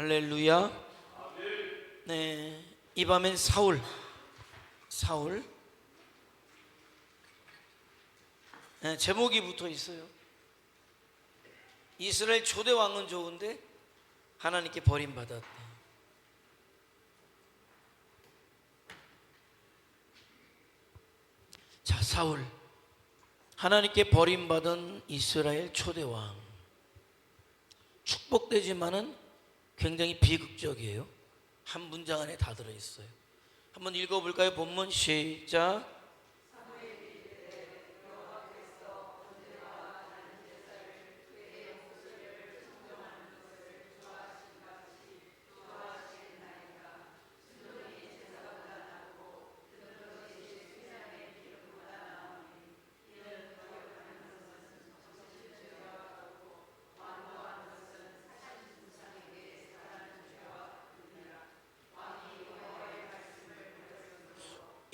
할렐루야. 네, 이 밤엔 사울 네, 제목이 붙어 있어요. 이스라엘 초대 왕은 좋은데 하나님께 버림받았다. 자, 사울, 하나님께 버림받은 이스라엘 초대 왕. 축복되지만은 굉장히 비극적이에요. 한 문장 안에 다 들어있어요. 한번 읽어볼까요? 본문 시작.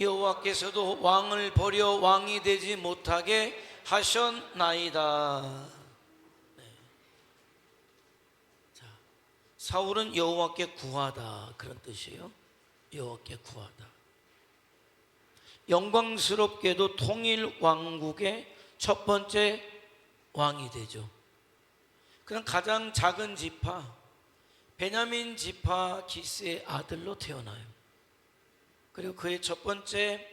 여호와께서도 왕을 버려 왕이 되지 못하게 하셨나이다. 네. 자, 사울은 여호와께 구하다, 그런 뜻이에요. 여호와께 구하다. 영광스럽게도 통일 왕국의 첫 번째 왕이 되죠. 그냥 가장 작은 지파 베냐민 지파 기스의 아들로 태어나요. 그리고 그의 첫 번째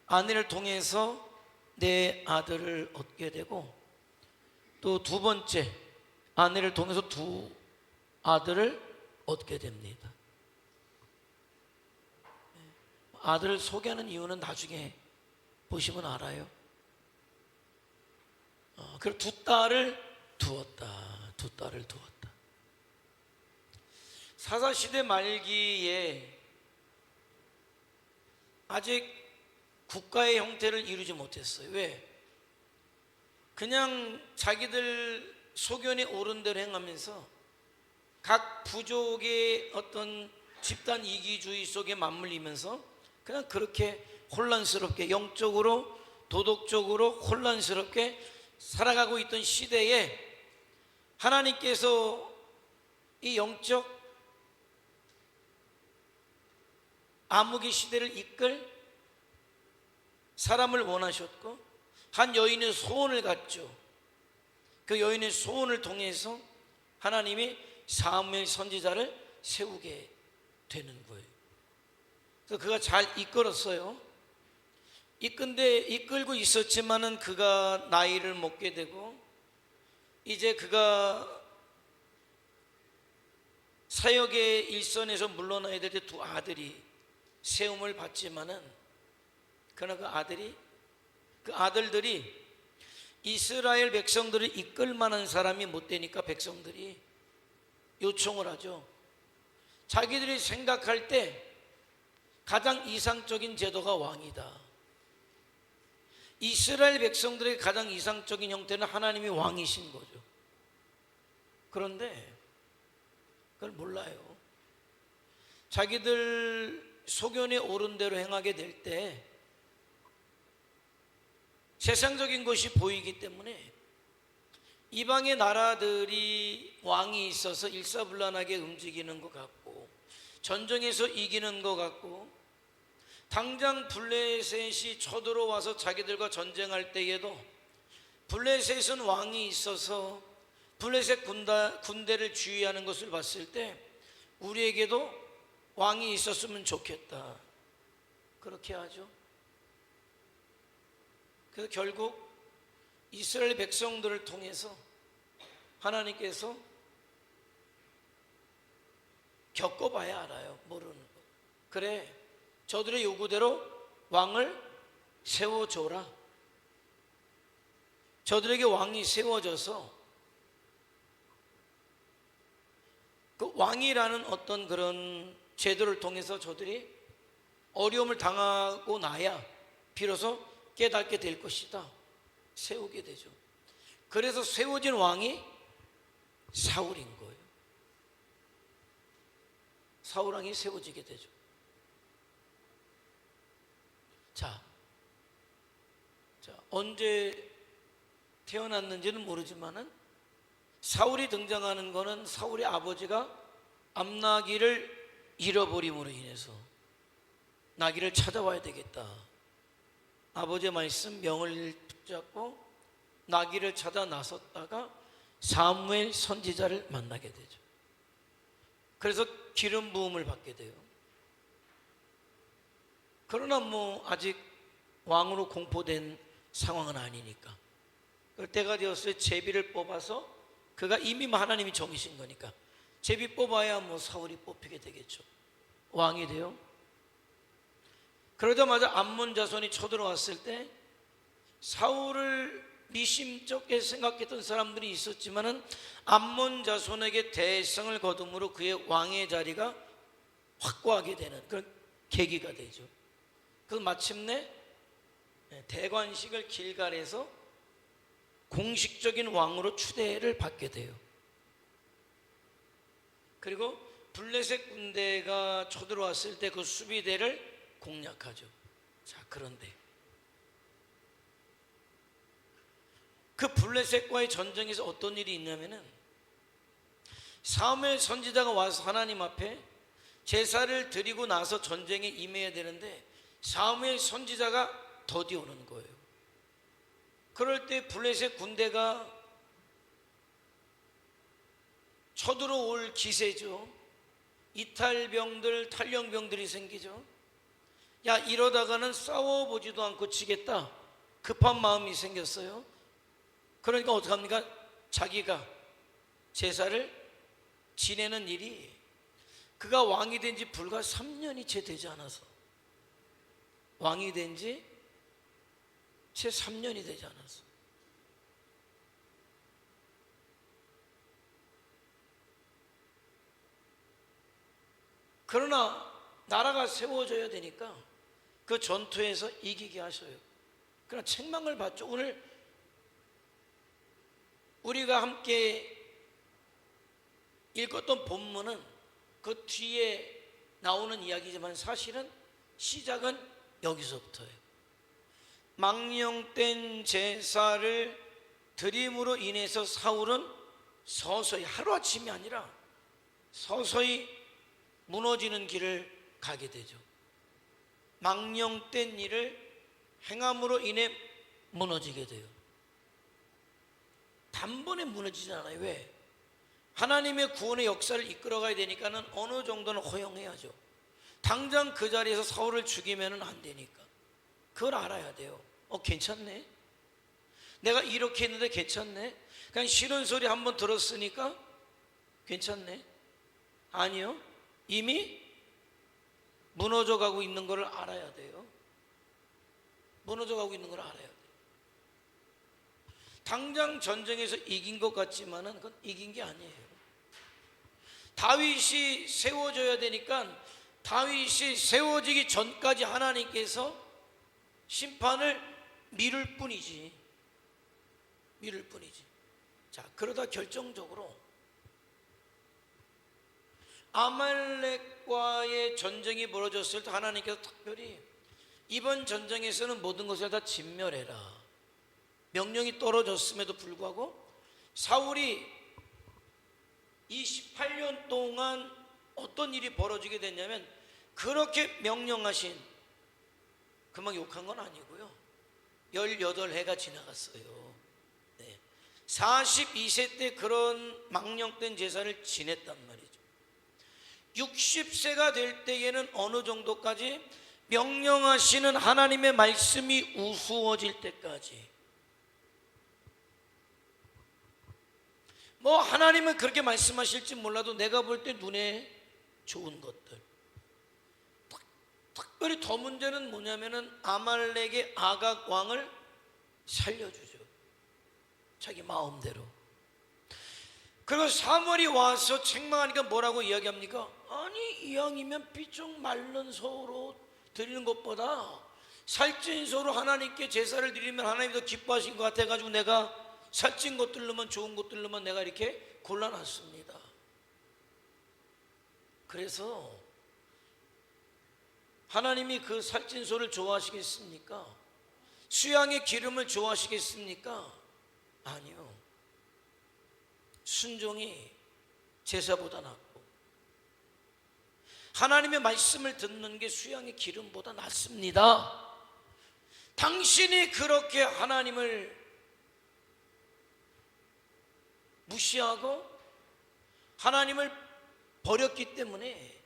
아내를 통해서 내 아들을 얻게 되고, 또 두 번째 아내를 통해서 두 아들을 얻게 됩니다. 아들을 소개하는 이유는 나중에 보시면 알아요. 그리고 두 딸을 두었다. 사사시대 말기에 아직 국가의 형태를 이루지 못했어요. 왜? 그냥 자기들 소견이 옳은 대로 행하면서 각 부족의 어떤 집단 이기주의 속에 맞물리면서 그냥 그렇게 혼란스럽게, 영적으로 도덕적으로 혼란스럽게 살아가고 있던 시대에 하나님께서 이 영적 암흑의 시대를 이끌 사람을 원하셨고, 한 여인의 소원을 갖죠. 그 여인의 소원을 통해서 하나님이 사무엘 선지자를 세우게 되는 거예요. 그래서 그가 잘 이끌었어요. 이끌고 있었지만은 그가 나이를 먹게 되고, 이제 그가 사역의 일선에서 물러나야 될 때 두 아들이 세움을 받지만은, 그러나 그 아들들이 이스라엘 백성들을 이끌 만한 사람이 못 되니까 백성들이 요청을 하죠. 자기들이 생각할 때 가장 이상적인 제도가 왕이다. 이스라엘 백성들의 가장 이상적인 형태는 하나님이 왕이신 거죠. 그런데 그걸 몰라요. 자기들 소견에 옳은 대로 행하게 될 때 세상적인 것이 보이기 때문에 이방의 나라들이 왕이 있어서 일사불란하게 움직이는 것 같고, 전쟁에서 이기는 것 같고, 당장 블레셋이 쳐들어와서 자기들과 전쟁할 때에도 블레셋은 왕이 있어서 블레셋 군대를 주의하는 것을 봤을 때 우리에게도 왕이 있었으면 좋겠다, 그렇게 하죠. 그래서 결국 이스라엘 백성들을 통해서 하나님께서 겪어봐야 알아요. 모르는 거. 그래, 저들의 요구대로 왕을 세워줘라. 저들에게 왕이 세워져서 그 왕이라는 어떤 그런 제도를 통해서 저들이 어려움을 당하고 나야 비로소 깨닫게 될 것이다. 세우게 되죠. 그래서 세워진 왕이 사울인 거예요. 사울 왕이 세워지게 되죠. 자, 언제 태어났는지는 모르지만은 사울이 등장하는 거는 사울의 아버지가 암나귀를 잃어버림으로 인해서 나귀를 찾아와야 되겠다. 아버지의 말씀 명을 붙잡고 나귀를 찾아 나섰다가 사무엘 선지자를 만나게 되죠. 그래서 기름 부음을 받게 돼요. 그러나 아직 왕으로 공포된 상황은 아니니까 그럴 때가 되었어요. 제비를 뽑아서 그가 이미 하나님이 정이신 거니까 제비 뽑아야 사울이 뽑히게 되겠죠. 왕이 돼요. 그러자마자 암몬 자손이 쳐들어왔을 때 사울을 미심쩍게 생각했던 사람들이 있었지만은 암몬 자손에게 대성을 거둠으로 그의 왕의 자리가 확고하게 되는 그런 계기가 되죠. 그 마침내 대관식을 길갈에서 공식적인 왕으로 추대를 받게 돼요. 그리고 블레셋 군대가 쳐들어왔을 때 그 수비대를 공략하죠. 자, 그런데 그 블레셋과의 전쟁에서 어떤 일이 있냐면은 사무엘 선지자가 와서 하나님 앞에 제사를 드리고 나서 전쟁에 임해야 되는데 사무엘 선지자가 더디 오는 거예요. 그럴 때 블레셋 군대가 쳐들어올 기세죠. 이탈병들, 탈영병들이 생기죠. 야, 이러다가는 싸워보지도 않고 지겠다. 급한 마음이 생겼어요. 그러니까 어떡합니까? 자기가 제사를 지내는 일이 그가 왕이 된 지 불과 3년이 채 되지 않아서 왕이 된 지 채 3년이 되지 않아서 그러나 나라가 세워져야 되니까 그 전투에서 이기게 하셔요. 그러나 책망을 받죠. 오늘 우리가 함께 읽었던 본문은 그 뒤에 나오는 이야기지만 사실은 시작은 여기서부터예요. 망령된 제사를 드림으로 인해서 사울은 서서히 하루아침이 아니라 서서히 무너지는 길을 가게 되죠. 망령된 일을 행함으로 인해 무너지게 돼요. 단번에 무너지지 않아요. 왜? 하나님의 구원의 역사를 이끌어가야 되니까는 어느 정도는 허용해야죠. 당장 그 자리에서 사울을 죽이면 안 되니까 그걸 알아야 돼요. 괜찮네, 내가 이렇게 했는데 괜찮네, 그냥 싫은 소리 한번 들었으니까 괜찮네. 아니요, 이미 무너져 가고 있는 걸 알아야 돼요. 무너져 가고 있는 걸 알아야 돼요. 당장 전쟁에서 이긴 것 같지만은 그건 이긴 게 아니에요. 다윗이 세워져야 되니까 다윗이 세워지기 전까지 하나님께서 심판을 미룰 뿐이지. 자, 그러다 결정적으로 아말렉과의 전쟁이 벌어졌을 때 하나님께서 특별히 이번 전쟁에서는 모든 것을 다 진멸해라 명령이 떨어졌음에도 불구하고 사울이 이 18년 동안 어떤 일이 벌어지게 됐냐면 그렇게 명령하신, 그만 욕한 건 아니고요, 18해가 지나갔어요. 42세 때 그런 망령된 제사를 지냈단 말이죠. 60세가 될 때에는 어느 정도까지 명령하시는 하나님의 말씀이 우스워질 때까지, 하나님은 그렇게 말씀하실지 몰라도 내가 볼 때 눈에 좋은 것들, 특별히 더 문제는 뭐냐면은 아말렉의 아각 왕을 살려주죠, 자기 마음대로. 그리고 사무엘이 와서 책망하니까 뭐라고 이야기합니까? 아니, 이왕이면 비쪽 마른 소로 드리는 것보다 살찐 소로 하나님께 제사를 드리면 하나님이 더 기뻐하신 것 같아가지고 내가 살찐 것들로만, 좋은 것들로만 내가 이렇게 골라놨습니다. 그래서 하나님이 그 살찐 소를 좋아하시겠습니까? 수양의 기름을 좋아하시겠습니까? 아니요. 순종이 제사보다 낫고 하나님의 말씀을 듣는 게 수양의 기름보다 낫습니다. 당신이 그렇게 하나님을 무시하고 하나님을 버렸기 때문에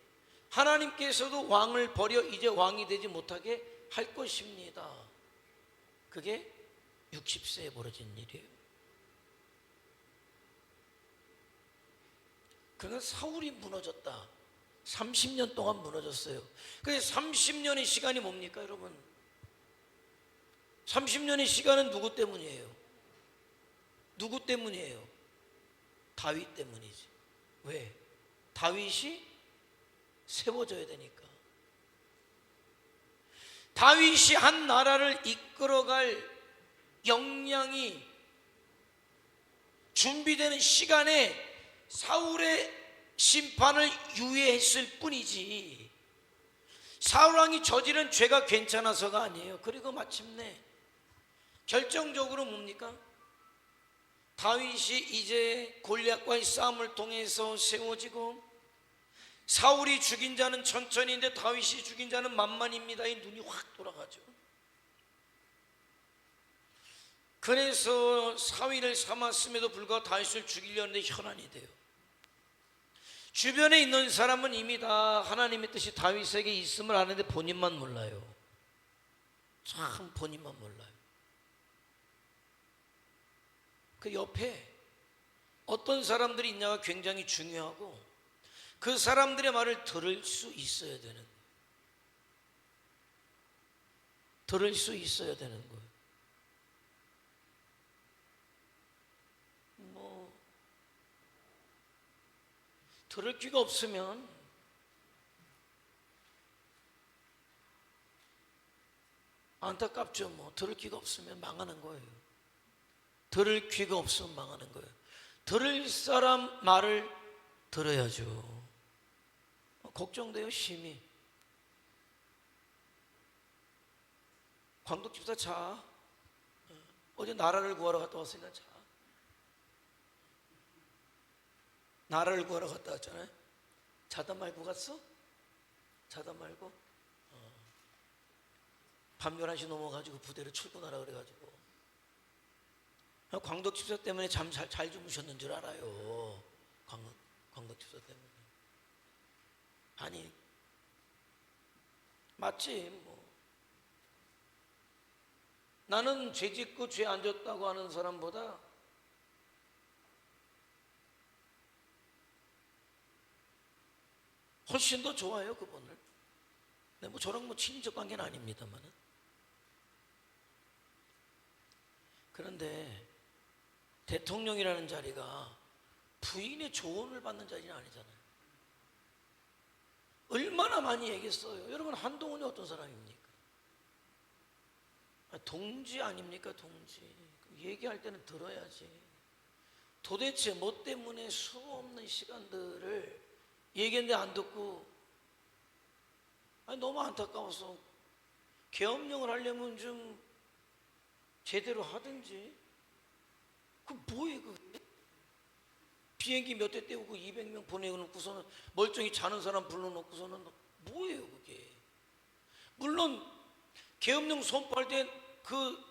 하나님께서도 왕을 버려 이제 왕이 되지 못하게 할 것입니다. 그게 60세에 벌어진 일이에요. 그러니까 사울이 무너졌다. 30년 동안 무너졌어요. 그래서 30년의 시간이 뭡니까 여러분? 30년의 시간은 누구 때문이에요? 누구 때문이에요? 다윗 때문이지. 왜? 다윗이 세워져야 되니까. 다윗이 한 나라를 이끌어갈 역량이 준비되는 시간에 사울의 심판을 유예했을 뿐이지 사울왕이 저지른 죄가 괜찮아서가 아니에요. 그리고 마침내 결정적으로 뭡니까? 다윗이 이제 골리앗과의 싸움을 통해서 세워지고 사울이 죽인 자는 천천히인데 다윗이 죽인 자는 만만입니다. 이 눈이 확 돌아가죠. 그래서 사위를 삼았음에도 불구하고 다윗을 죽이려는데 혈안이 돼요. 주변에 있는 사람은 이미 다 하나님의 뜻이 다윗에게 있음을 아는데 본인만 몰라요. 참 본인만 몰라요. 그 옆에 어떤 사람들이 있냐가 굉장히 중요하고 그 사람들의 말을 들을 수 있어야 되는 거예요. 들을 수 있어야 되는 거예요. 들을 귀가 없으면 안타깝죠. 들을 귀가 없으면 망하는 거예요. 들을 귀가 없으면 망하는 거예요. 들을 사람 말을 들어야죠. 걱정돼요. 심히. 광덕집사 자. 어제 나라를 구하러 갔다 왔으니까 자. 나라를 구하러 갔다 왔잖아요. 자다 말고 갔어? 자다 말고? 밤 11시 넘어가지고 부대로 출근하라 그래가지고 광덕집사 때문에 잠 잘 주무셨는 줄 알아요. 광덕집사 때문에. 아니 맞지 나는 죄 짓고 죄 안 졌다고 하는 사람보다 훨씬 더 좋아요 그분을. 근데 저랑 친인척 관계는 아닙니다만은. 그런데 대통령이라는 자리가 부인의 조언을 받는 자리는 아니잖아요. 얼마나 많이 얘기했어요. 여러분 한동훈이 어떤 사람입니까? 동지 아닙니까? 동지. 얘기할 때는 들어야지. 도대체 뭐 때문에 수없는 시간들을 얘기했는데 안 듣고 너무 안타까워서 계엄령을 하려면 좀 제대로 하든지. 그 뭐예요 그게? 비행기 몇 대 떼우고 200명 보내놓고서는 멀쩡히 자는 사람 불러놓고서는 뭐예요 그게? 물론 계엄령 선포할 때 그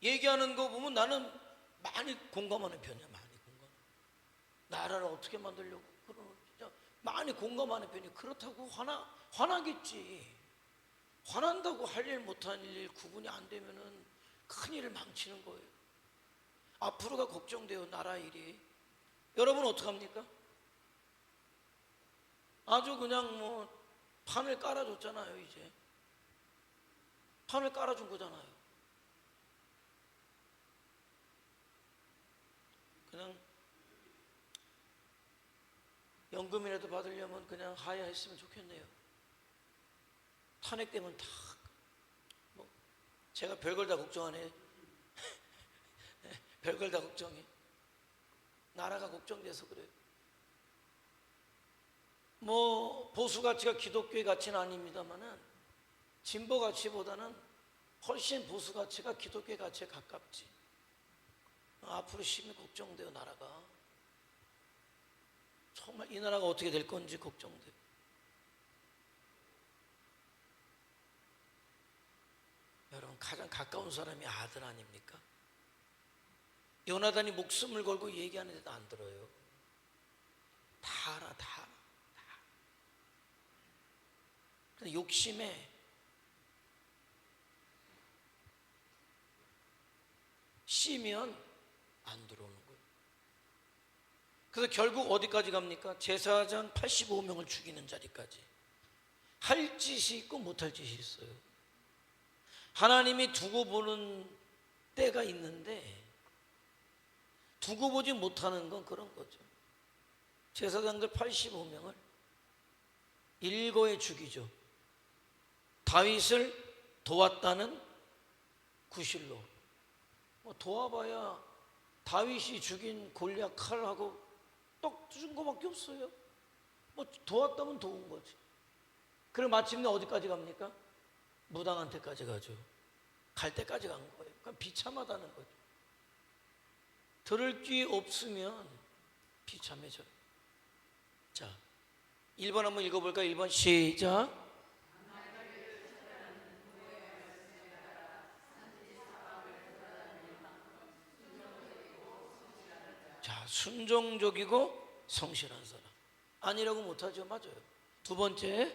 얘기하는 거 보면 나는 많이 공감하는 편이야. 많이 공감. 나라를 어떻게 만들려고 그러는 진짜 많이 공감하는 편이. 그렇다고 화나겠지. 화난다고 할 일 못한 일 구분이 안 되면은 큰일을 망치는 거예요. 앞으로가 걱정돼요. 나라 일이. 여러분 어떡합니까? 아주 그냥 판을 깔아줬잖아요. 이제 판을 깔아준 거잖아요. 그냥 연금이라도 받으려면 그냥 하야했으면 좋겠네요. 탄핵되면 다 제가 별걸 다 걱정하네. 별걸 다 걱정해. 나라가 걱정돼서 그래요. 보수 가치가 기독교의 가치는 아닙니다만은 진보 가치보다는 훨씬 보수 가치가 기독교의 가치에 가깝지. 앞으로 심히 걱정돼요. 나라가 정말 이 나라가 어떻게 될 건지 걱정돼요. 여러분, 가장 가까운 사람이 아들 아닙니까? 요나단이 목숨을 걸고 얘기하는데도 안 들어요. 다 알아, 다 알아, 다. 근데 욕심에 씌면 안 들어오는 거예요. 그래서 결국 어디까지 갑니까? 제사장 85명을 죽이는 자리까지. 할 짓이 있고 못할 짓이 있어요. 하나님이 두고 보는 때가 있는데 두고 보지 못하는 건 그런 거죠. 제사장들 85명을 일거에 죽이죠. 다윗을 도왔다는 구실로. 도와봐야 다윗이 죽인 골리앗 칼하고 떡 준 거밖에 없어요. 도왔다면 도운 거지. 그리고 마침내 어디까지 갑니까? 무당한테까지 가죠. 갈 때까지 간 거예요. 그러니까 비참하다는 거죠. 들을 귀 없으면 비참해져요. 자, 1번 한번 읽어볼까요? 1번 시작. 자, 순종적이고 성실한 사람. 아니라고 못하죠. 맞아요. 두 번째,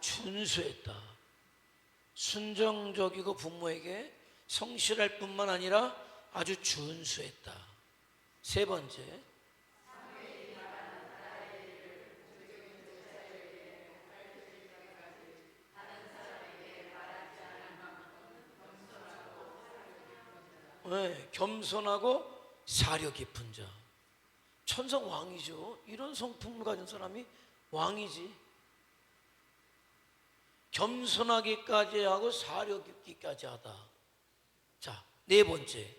준수했다. 순종적이고 부모에게 성실할 뿐만 아니라 아주 준수했다. 세 번째, 네, 겸손하고 사려 깊은 자. 천상 왕이죠. 이런 성품을 가진 사람이 왕이지. 겸손하기까지 하고 사려 깊기까지 하다. 자, 네 번째,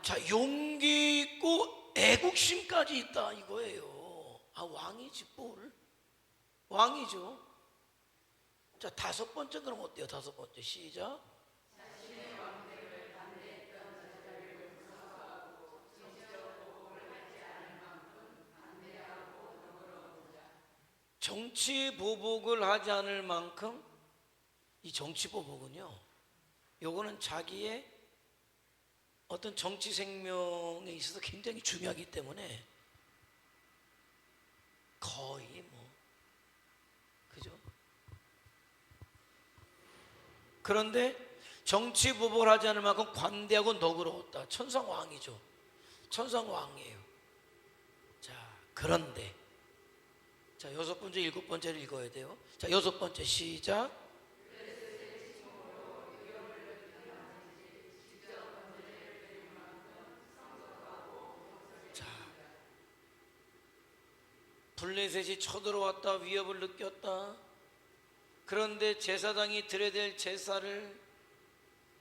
자, 용기 있고 애국심까지 있다 이거예요. 아, 왕이지 뭘. 왕이죠. 자, 다섯 번째 그럼 어때요? 다섯 번째 시작. 정치 보복을 하지 않을 만큼, 이 정치 보복은요, 요거는 자기의 어떤 정치 생명에 있어서 굉장히 중요하기 때문에 거의 그죠? 그런데 정치 보복을 하지 않을 만큼 관대하고 너그러웠다. 천상왕이죠. 천상왕이에요. 자, 그런데 자, 여섯 번째, 일곱 번째를 읽어야 돼요. 자, 여섯 번째 시작. 자, 블레셋이 쳐들어왔다. 위협을 느꼈다. 그런데 제사장이 드려야 될 제사를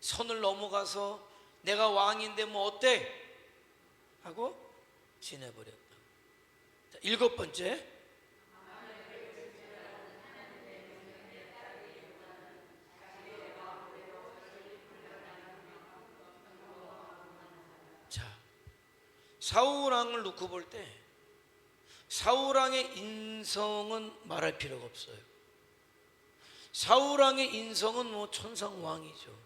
선을 넘어가서 내가 왕인데 뭐 어때? 하고 지내버렸다. 자, 일곱 번째, 자, 사울왕을 놓고 볼 때 사울왕의 인성은 말할 필요가 없어요. 사울왕의 인성은 천상왕이죠.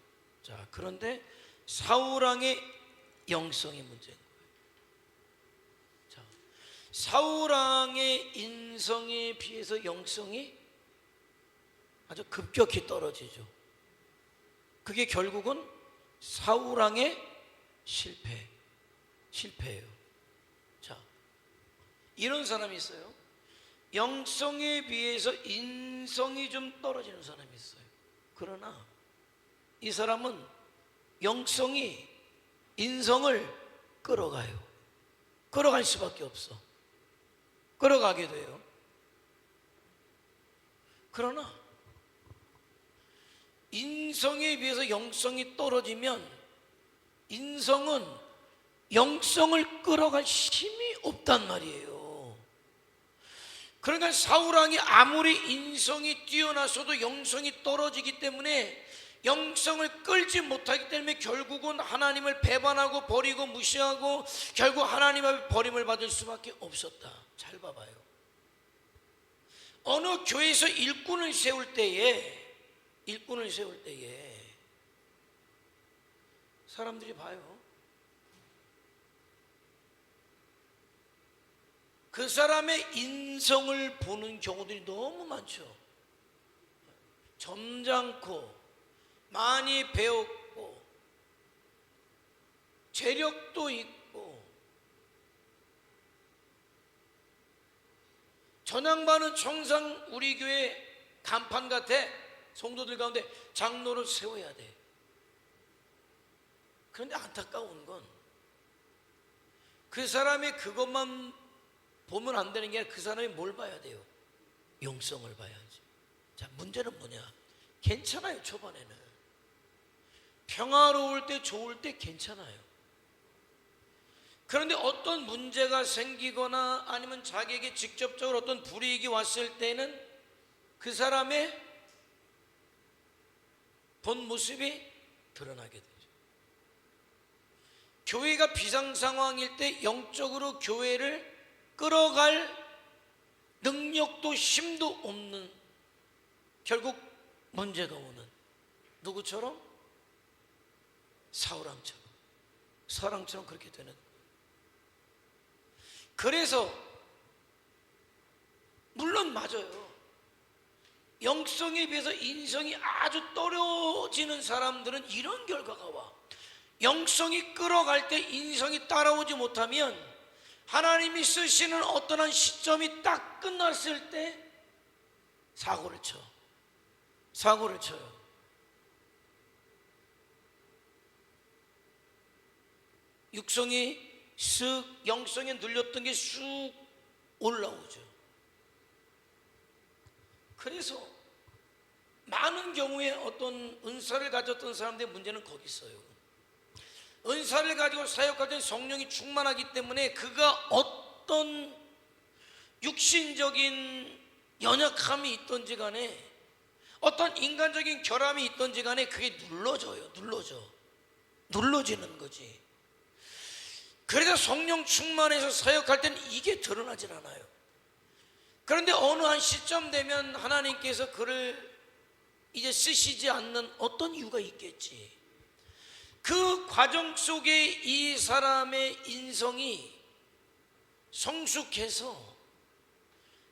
자, 그런데 사울왕의 영성이 문제인 거예요. 자, 사울왕의 인성에 비해서 영성이 아주 급격히 떨어지죠. 그게 결국은 사울왕의 실패예요. 자, 이런 사람이 있어요. 영성에 비해서 인성이 좀 떨어지는 사람이 있어요. 그러나 이 사람은 영성이 인성을 끌어가요. 끌어갈 수밖에 없어. 끌어가게 돼요. 그러나 인성에 비해서 영성이 떨어지면 인성은 영성을 끌어갈 힘이 없단 말이에요. 그러니까 사울왕이 아무리 인성이 뛰어나서도 영성이 떨어지기 때문에 영성을 끌지 못하기 때문에 결국은 하나님을 배반하고 버리고 무시하고 결국 하나님 앞에 버림을 받을 수밖에 없었다. 잘 봐봐요. 어느 교회에서 일꾼을 세울 때에 사람들이 봐요. 그 사람의 인성을 보는 경우들이 너무 많죠. 점잖고 많이 배웠고 재력도 있고 전향반은 청상 우리 교회 간판 같아. 성도들 가운데 장로를 세워야 돼. 그런데 안타까운 건 그 사람이 그것만 보면 안 되는 게 아니라 그 사람이 뭘 봐야 돼요? 영성을 봐야지. 자, 문제는 뭐냐? 괜찮아요. 초반에는 평화로울 때 좋을 때 괜찮아요. 그런데 어떤 문제가 생기거나 아니면 자기에게 직접적으로 어떤 불이익이 왔을 때는 그 사람의 본 모습이 드러나게 되죠. 교회가 비상 상황일 때 영적으로 교회를 끌어갈 능력도 힘도 없는, 결국 문제가 오는 누구처럼? 사울왕처럼 그렇게 되는 거예요. 그래서 물론 맞아요. 영성에 비해서 인성이 아주 떨어지는 사람들은 이런 결과가 와. 영성이 끌어갈 때 인성이 따라오지 못하면 하나님이 쓰시는 어떠한 시점이 딱 끝났을 때 사고를 쳐요. 육성이 쓱, 영성에 눌렸던 게 쑥 올라오죠. 그래서 많은 경우에 어떤 은사를 가졌던 사람들의 문제는 거기 있어요. 은사를 가지고 사역할 때 성령이 충만하기 때문에 그가 어떤 육신적인 연약함이 있던지 간에 어떤 인간적인 결함이 있던지 간에 그게 눌러지는 거지. 그래서 성령 충만해서 사역할 때는 이게 드러나질 않아요. 그런데 어느 한 시점 되면 하나님께서 그를 이제 쓰시지 않는 어떤 이유가 있겠지. 그 과정 속에 이 사람의 인성이 성숙해서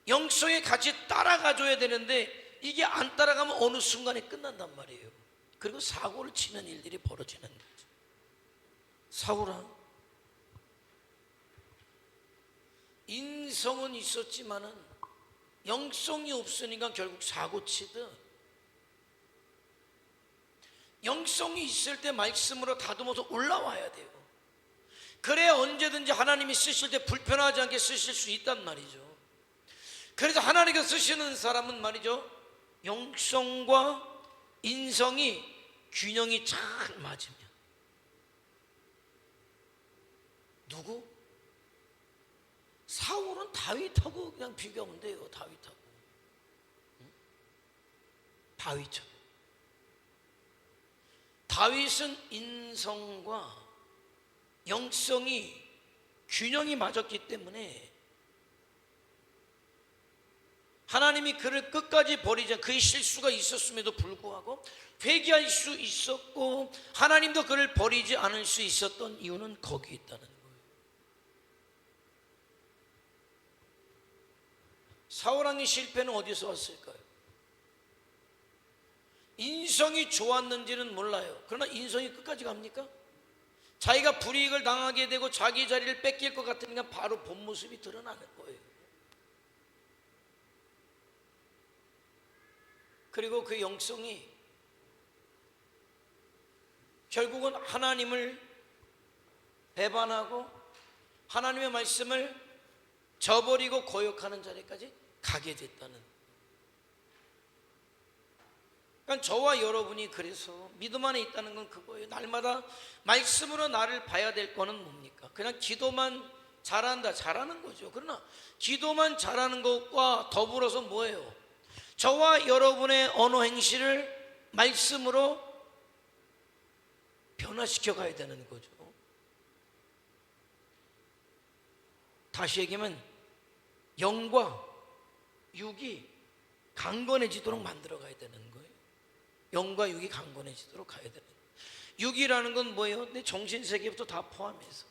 영성에 같이 따라가줘야 되는데 이게 안 따라가면 어느 순간에 끝난단 말이에요. 그리고 사고를 치는 일들이 벌어지는 거죠. 사울왕 인성은 있었지만은 영성이 없으니까 결국 사고 치듯, 영성이 있을 때 말씀으로 다듬어서 올라와야 돼요. 그래야 언제든지 하나님이 쓰실 때 불편하지 않게 쓰실 수 있단 말이죠. 그래서 하나님께서 쓰시는 사람은 말이죠, 영성과 인성이 균형이 잘 맞으면. 누구? 사울은 다윗하고 그냥 비교하면 돼요. 다윗처럼. 다윗은 인성과 영성이 균형이 맞았기 때문에 하나님이 그를 끝까지 버리지 않고, 그의 실수가 있었음에도 불구하고 회개할 수 있었고 하나님도 그를 버리지 않을 수 있었던 이유는 거기 있다는 거예요. 사울왕의 실패는 어디서 왔을까요? 인성이 좋았는지는 몰라요. 그러나 인성이 끝까지 갑니까? 자기가 불이익을 당하게 되고 자기 자리를 뺏길 것 같으니까 바로 본 모습이 드러나는 거예요. 그리고 그 영성이 결국은 하나님을 배반하고 하나님의 말씀을 저버리고 거역하는 자리까지 가게 됐다는. 그러니까 저와 여러분이 그래서 믿음 안에 있다는 건 그거예요. 날마다 말씀으로 나를 봐야 될 거는 뭡니까? 그냥 기도만 잘한다, 잘하는 거죠. 그러나 기도만 잘하는 것과 더불어서 뭐예요? 저와 여러분의 언어 행실을 말씀으로 변화시켜 가야 되는 거죠. 다시 얘기하면 영과 육이 강건해지도록 만들어 가야 되는 거예요. 영과 육이 강건해지도록 가야 되는 거예요. 육이라는 건 뭐예요? 내 정신세계부터 다 포함해서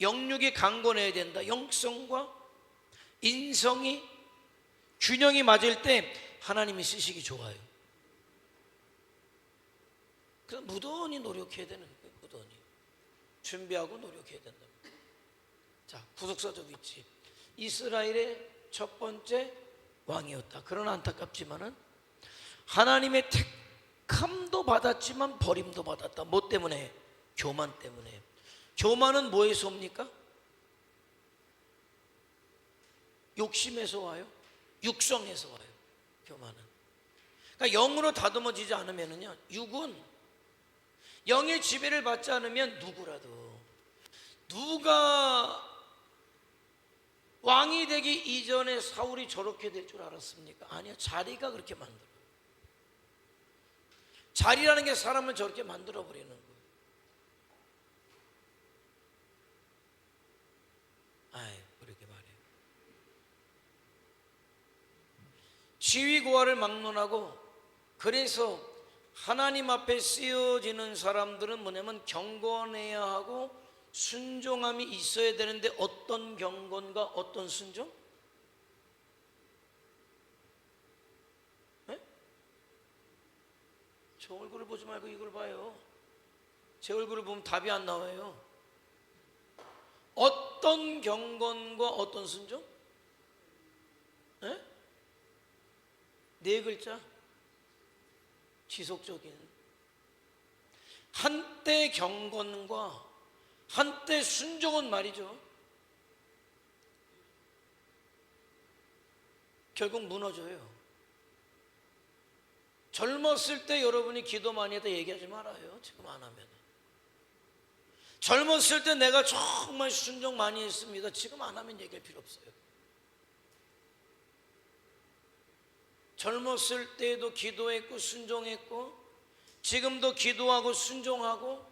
영육이 강건해야 된다. 영성과 인성이 균형이 맞을 때 하나님이 쓰시기 좋아요. 그래서 무던히 노력해야 되는 거예요. 무던히 준비하고 노력해야 된다. 자, 구속사적 위치. 이스라엘의 첫 번째 왕이었다. 그러나 안타깝지만은 하나님의 택함도 받았지만 버림도 받았다. 뭐 때문에? 교만 때문에. 교만은 뭐에서 옵니까? 욕심에서 와요. 육성에서 와요. 교만은. 그러니까 영으로 다듬어지지 않으면은요, 육은 영의 지배를 받지 않으면 누구라도, 누가 왕이 되기 이전에 사울이 저렇게 될 줄 알았습니까? 아니요. 자리가 그렇게 만들어요. 자리라는 게 사람을 저렇게 만들어 버리는 거예요. 그렇게 말해요. 지위고하를 막론하고, 그래서 하나님 앞에 쓰여지는 사람들은 뭐냐면 경건해야 하고 순종함이 있어야 되는데, 어떤 경건과 어떤 순종? 네? 저 얼굴을 보지 말고 이걸 봐요. 제 얼굴을 보면 답이 안 나와요. 어떤 경건과 어떤 순종? 네? 네 글자. 지속적인. 한때 경건과 한때 순종은 말이죠, 결국 무너져요. 젊었을 때 여러분이 기도 많이 했다 얘기하지 말아요. 지금 안 하면. 젊었을 때 내가 정말 순종 많이 했습니다. 지금 안 하면 얘기할 필요 없어요. 젊었을 때도 기도했고 순종했고, 지금도 기도하고 순종하고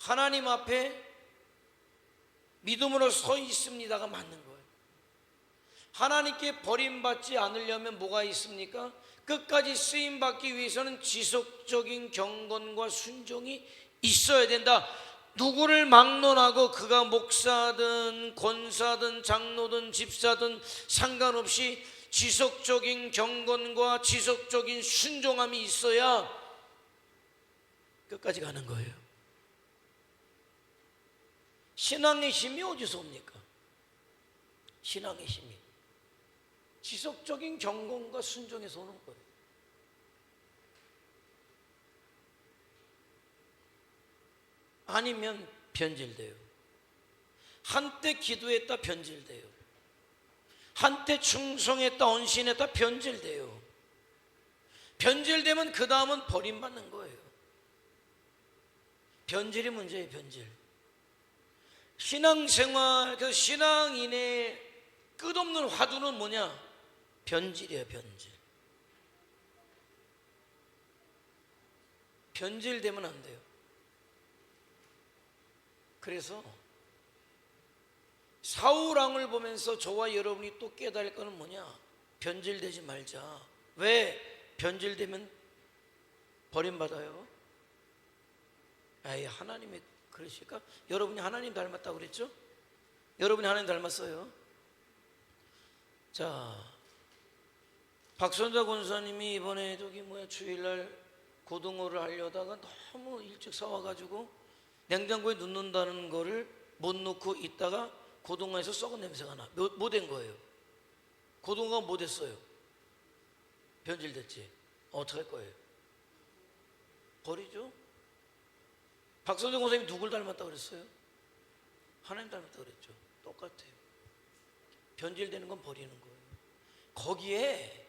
하나님 앞에 믿음으로 서 있습니다가 맞는 거예요. 하나님께 버림받지 않으려면 뭐가 있습니까? 끝까지 쓰임받기 위해서는 지속적인 경건과 순종이 있어야 된다. 누구를 막론하고 그가 목사든 권사든 장로든 집사든 상관없이 지속적인 경건과 지속적인 순종함이 있어야 끝까지 가는 거예요. 신앙의 힘이 어디서 옵니까? 신앙의 힘이 지속적인 경건과 순종에서 오는 거예요. 아니면 변질돼요. 한때 기도했다 변질돼요. 한때 충성했다 언신했다 변질돼요. 변질되면 그 다음은 버림받는 거예요. 변질이 문제예요. 변질. 신앙생활, 그래서 신앙인의 끝없는 화두는 뭐냐? 변질이에요. 변질. 변질되면 안 돼요. 그래서 사울왕을 보면서 저와 여러분이 또 깨달을 것은 뭐냐? 변질되지 말자. 왜? 변질되면 버림받아요. 하나님이 그러실까? 여러분이 하나님 닮았다고 그랬죠? 여러분이 하나님 닮았어요. 자, 박선자 권사님이 이번에 주일날 고등어를 하려다가 너무 일찍 사와가지고 냉장고에 넣는다는 거를 못 넣고 있다가 고등어에서 썩은 냄새가 나. 뭐 된 거예요? 고등어가 뭐 됐어요? 변질됐지. 어떻게 할 거예요? 버리죠. 박선정 권사님이 누굴 닮았다고 그랬어요? 하나님 닮았다고 그랬죠. 똑같아요. 변질되는 건 버리는 거예요. 거기에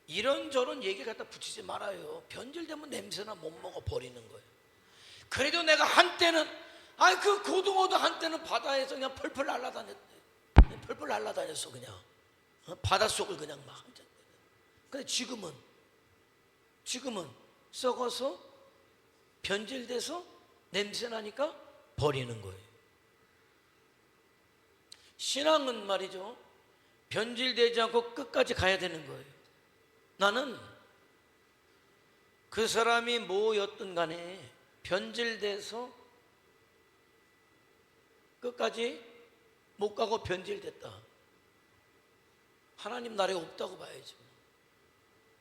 이런저런 얘기 갖다 붙이지 말아요. 변질되면 냄새나 못 먹어 버리는 거예요. 그래도 내가 한때는 아니 그 고등어도 한때는 바다에서 그냥 펄펄 날아다녔대. 펄펄 날아다녔어 그냥. 바닷속을 그냥 막. 근데 지금은 썩어서 변질돼서 냄새 나니까 버리는 거예요. 신앙은 말이죠, 변질되지 않고 끝까지 가야 되는 거예요. 나는 그 사람이 뭐였든 간에 변질돼서 끝까지 못 가고 변질됐다, 하나님 나라에 없다고 봐야죠.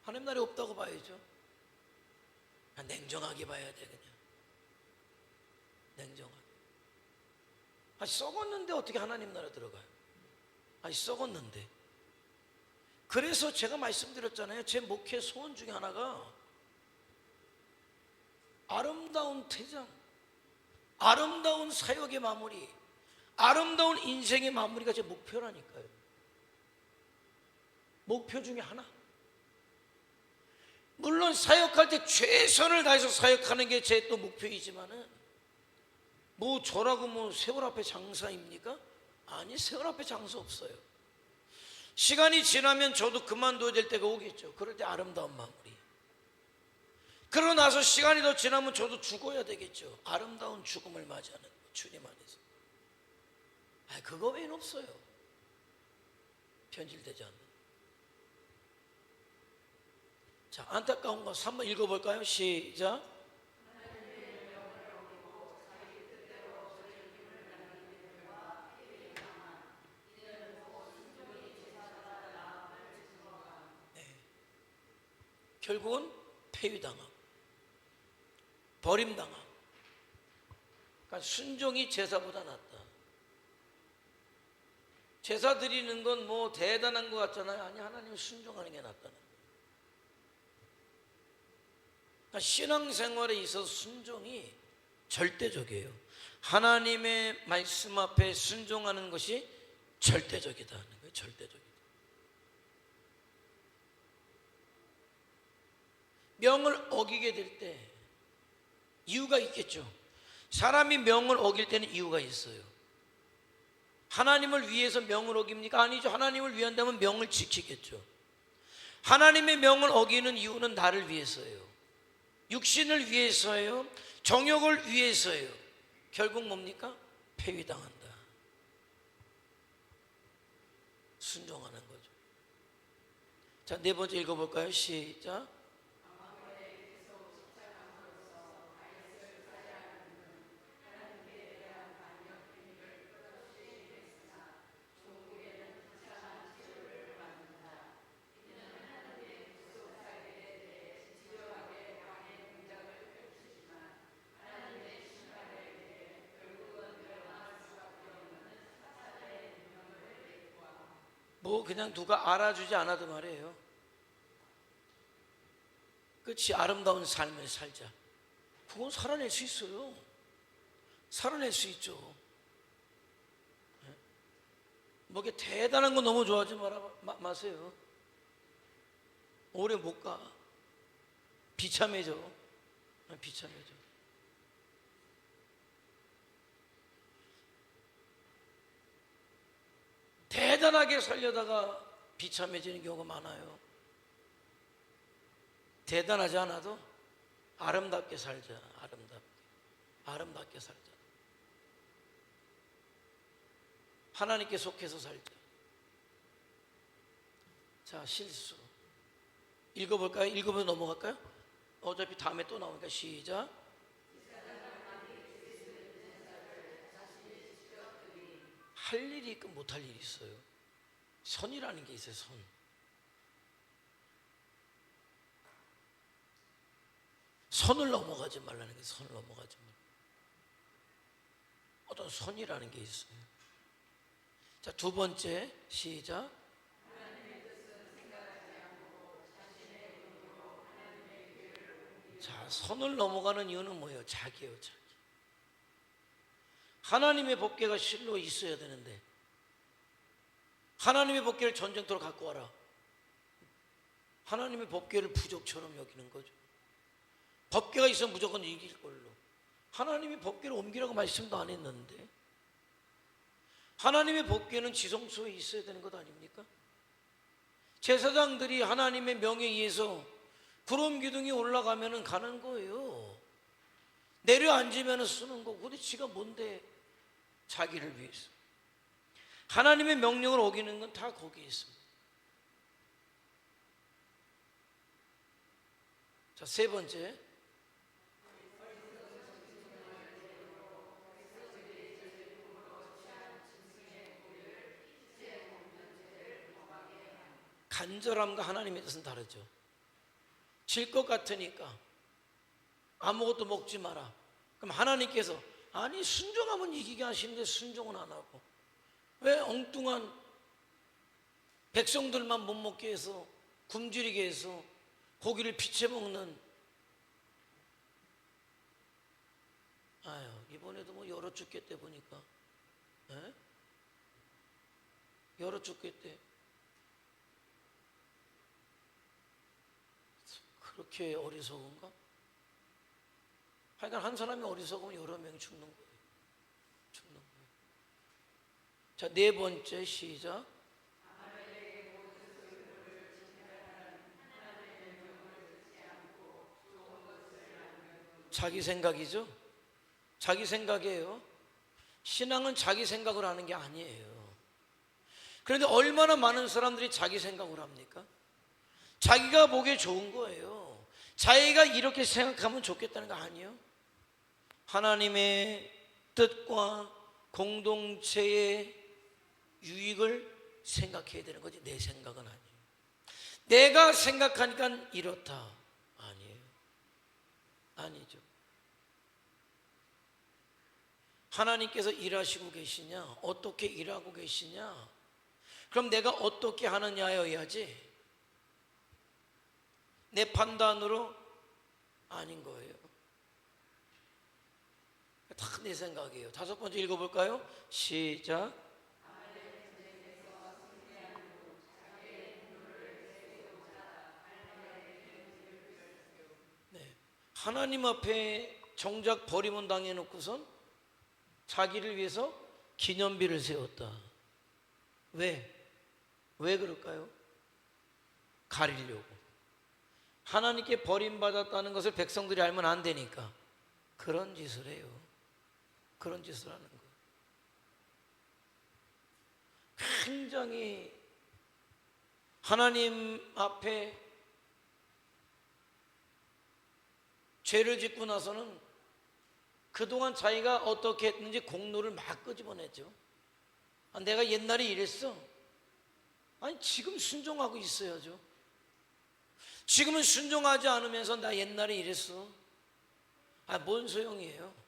하나님 나라에 없다고 봐야죠. 그냥 냉정하게 봐야 돼. 그냥 냉정하게. 썩었는데 어떻게 하나님 나라 들어가요? 썩었는데. 그래서 제가 말씀드렸잖아요. 제 목회 소원 중에 하나가 아름다운 퇴장, 아름다운 사역의 마무리, 아름다운 인생의 마무리가 제 목표라니까요. 목표 중에 하나. 물론 사역할 때 최선을 다해서 사역하는 게 제 또 목표이지만은, 뭐 저라고 뭐 세월 앞에 장사입니까? 아니, 세월 앞에 장사 없어요. 시간이 지나면 저도 그만둬야 될 때가 오겠죠. 그럴 때 아름다운 마무리. 그러고 나서 시간이 더 지나면 저도 죽어야 되겠죠. 아름다운 죽음을 맞이하는 거, 주님 안에서. 그거 외에는 없어요. 변질되지 않는. 자, 안타까운 거 3번 읽어볼까요? 시작. 네. 결국은 폐위당함, 버림당함. 그러니까 순종이 제사보다 낫다. 제사 드리는 건 뭐 대단한 것 같잖아요. 아니, 하나님 순종하는 게 낫다는 거예요. 그러니까 신앙생활에 있어서 순종이 절대적이에요. 하나님의 말씀 앞에 순종하는 것이 절대적이다는 거예요. 절대적이다. 명을 어기게 될 때 이유가 있겠죠. 사람이 명을 어길 때는 이유가 있어요. 하나님을 위해서 명을 어깁니까? 아니죠. 하나님을 위한다면 명을 지키겠죠. 하나님의 명을 어기는 이유는 나를 위해서예요. 육신을 위해서예요. 정욕을 위해서예요. 결국 뭡니까? 폐위당한다. 순종하는 거죠. 자, 네 번째 읽어볼까요? 시작. 뭐 그냥 누가 알아주지 않아도 말이에요. 그렇지, 아름다운 삶을 살자. 그건 살아낼 수 있어요. 살아낼 수 있죠. 뭐 이게 대단한 거 너무 좋아하지 마세요. 오래 못 가. 비참해져. 비참해져. 대단하게 살려다가 비참해지는 경우가 많아요. 대단하지 않아도 아름답게 살자. 아름답게 살자. 하나님께 속해서 살자. 자, 실수 읽어볼까요? 읽어보면 넘어갈까요? 어차피 다음에 또 나오니까 시작. 할 일이 있고 못할 일이 있어요. 선이라는 게 있어요. 선. 선을 넘어가지 말라는 게, 선을 넘어가지 말라. 어떤 선이라는 게 있어요. 자, 두 번째 시작. 자, 선을 넘어가는 이유는 뭐예요? 자기예요, 자기. 하나님의 법궤가 실로 있어야 되는데 하나님의 법궤를 전쟁터로 갖고 와라. 하나님의 법궤를 부족처럼 여기는 거죠. 법궤가 있으면 무조건 이길 걸로. 하나님이 법궤를 옮기라고 말씀도 안 했는데, 하나님의 법궤는 지성소에 있어야 되는 것 아닙니까? 제사장들이 하나님의 명에 의해서 구름 기둥이 올라가면 가는 거예요. 내려앉으면 쓰는 거고. 근데 지가 뭔데 자기를 위해서. 하나님의 명령을 어기는 건 다 거기에 있습니다. 자, 세 번째, 간절함과 하나님의 뜻은 다르죠. 질 것 같으니까 아무것도 먹지 마라. 그럼 하나님께서 아니 순종하면 이기게 하시는데 순종은 안 하고, 왜 엉뚱한 백성들만 못 먹게 해서 굶주리게 해서 고기를 비춰 먹는. 아유, 이번에도 뭐 열어 죽겠대 보니까. 에? 열어 죽겠대. 그렇게 어리석은가? 하여간 한 사람이 어리석으면 여러 명이 죽는 거예요. 죽는 거예요. 자, 네 번째, 시작. 자기 생각이죠. 자기 생각이에요. 신앙은 자기 생각을 하는 게 아니에요. 그런데 얼마나 많은 사람들이 자기 생각을 합니까? 자기가 보기에 좋은 거예요. 자기가 이렇게 생각하면 좋겠다는 거 아니에요? 하나님의 뜻과 공동체의 유익을 생각해야 되는 거지, 내 생각은 아니에요. 내가 생각하니까 이렇다. 아니에요. 아니죠. 하나님께서 일하시고 계시냐? 어떻게 일하고 계시냐? 그럼 내가 어떻게 하느냐여야지, 내 판단으로 아닌 거예요. 다 내 생각이에요. 다섯 번째 읽어볼까요? 시작. 네. 하나님 앞에 정작 버림은 당해놓고선 자기를 위해서 기념비를 세웠다. 왜? 왜 그럴까요? 가리려고. 하나님께 버림받았다는 것을 백성들이 알면 안 되니까 그런 짓을 해요. 그런 짓을 하는 거예요. 굉장히 하나님 앞에 죄를 짓고 나서는 그동안 자기가 어떻게 했는지 공로를 막 끄집어내죠. 아, 내가 옛날에 이랬어. 아니, 지금 순종하고 있어야죠. 지금은 순종하지 않으면서 나 옛날에 이랬어. 아, 뭔 소용이에요.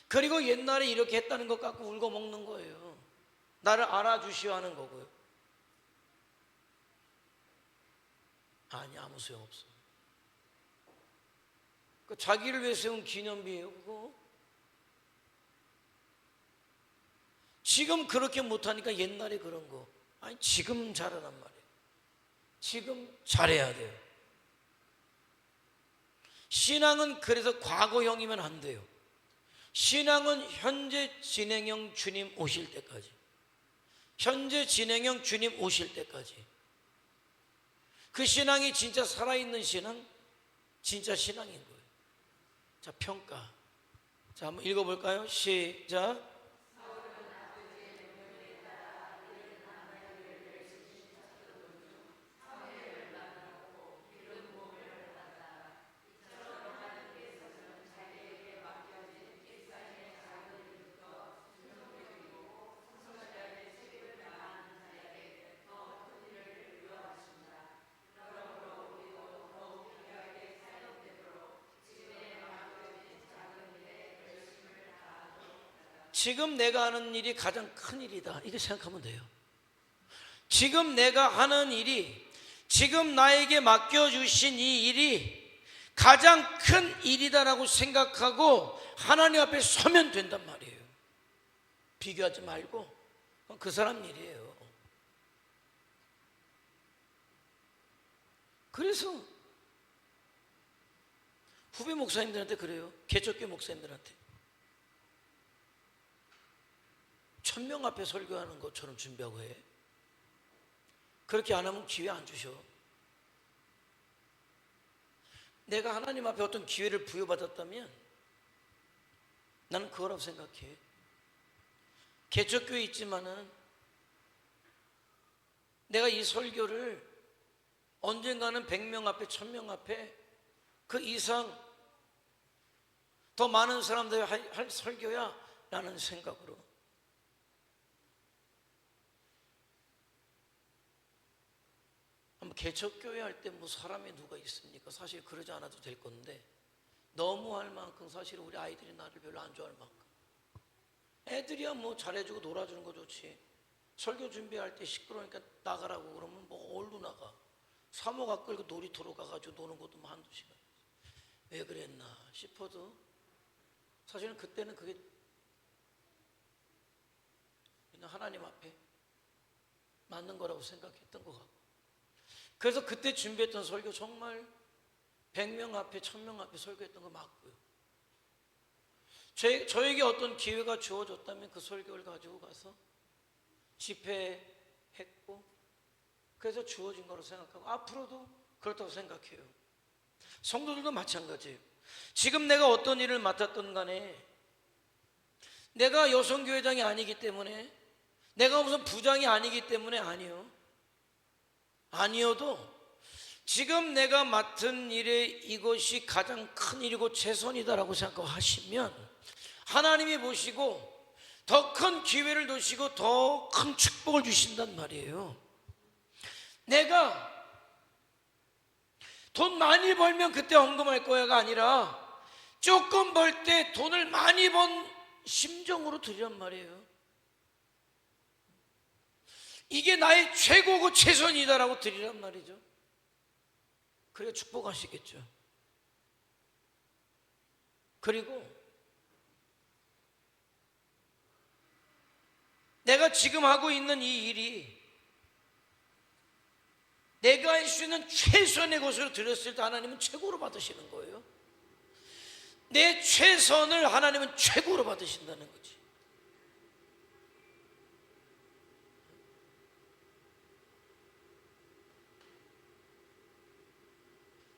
그리고 옛날에 이렇게 했다는 것 갖고 울고 먹는 거예요. 나를 알아주시오 하는 거고요. 아니, 아무 소용없어. 그 자기를 위해 세운 기념비예요, 그거. 지금 그렇게 못하니까 옛날에 그런 거. 아니, 지금 잘하란 말이에요. 지금 잘해야 돼요. 신앙은 그래서 과거형이면 안 돼요. 신앙은 현재 진행형 주님 오실 때까지. 현재 진행형 주님 오실 때까지. 그 신앙이 진짜 살아있는 신앙, 진짜 신앙인 거예요. 자, 평가. 자, 한번 읽어볼까요? 시작. 지금 내가 하는 일이 가장 큰 일이다, 이렇게 생각하면 돼요. 지금 내가 하는 일이, 지금 나에게 맡겨주신 이 일이 가장 큰 일이다라고 생각하고 하나님 앞에 서면 된단 말이에요. 비교하지 말고 그 사람 일이에요. 그래서 후배 목사님들한테 그래요. 개척교회 목사님들한테 1000명 앞에 설교하는 것처럼 준비하고 해. 그렇게 안 하면 기회 안 주셔. 내가 하나님 앞에 어떤 기회를 부여받았다면 나는 그거라고 생각해. 개척교회 있지만은 내가 이 설교를 언젠가는 100명 앞에 1000명 앞에 그 이상 더 많은 사람들이 할 설교야 라는 생각으로. 개척교회 할 때 뭐 사람이 누가 있습니까? 사실 그러지 않아도 될 건데 너무 할 만큼 사실 우리 아이들이 나를 별로 안 좋아할 만큼 애들이야 뭐 잘해주고 놀아주는 거 좋지. 설교 준비할 때 시끄러우니까 나가라고 그러면 뭐 어디로 나가. 사모가 끌고 놀이터로 가가지고 노는 것도 뭐 한두 시간. 왜 그랬나 싶어도 사실은 그때는 그게 그냥 하나님 앞에 맞는 거라고 생각했던 것 같고, 그래서 그때 준비했던 설교 정말 100명 앞에 1000명 앞에 설교했던 거 맞고요. 저에게 어떤 기회가 주어졌다면 그 설교를 가지고 가서 집회했고, 그래서 주어진 거로 생각하고 앞으로도 그렇다고 생각해요. 성도들도 마찬가지예요. 지금 내가 어떤 일을 맡았던 간에 내가 여성교회장이 아니기 때문에, 내가 무슨 부장이 아니기 때문에 아니어도 지금 내가 맡은 일에 이것이 가장 큰 일이고 최선이다라고 생각하시면 하나님이 보시고 더 큰 기회를 두시고 더 큰 축복을 주신단 말이에요. 내가 돈 많이 벌면 그때 헌금할 거야가 아니라 조금 벌 때 돈을 많이 번 심정으로 드리란 말이에요. 이게 나의 최고고 최선이다라고 드리란 말이죠. 그래 축복하시겠죠. 그리고 내가 지금 하고 있는 이 일이 내가 할 수 있는 최선의 것으로 드렸을 때 하나님은 최고로 받으시는 거예요. 내 최선을 하나님은 최고로 받으신다는 거지.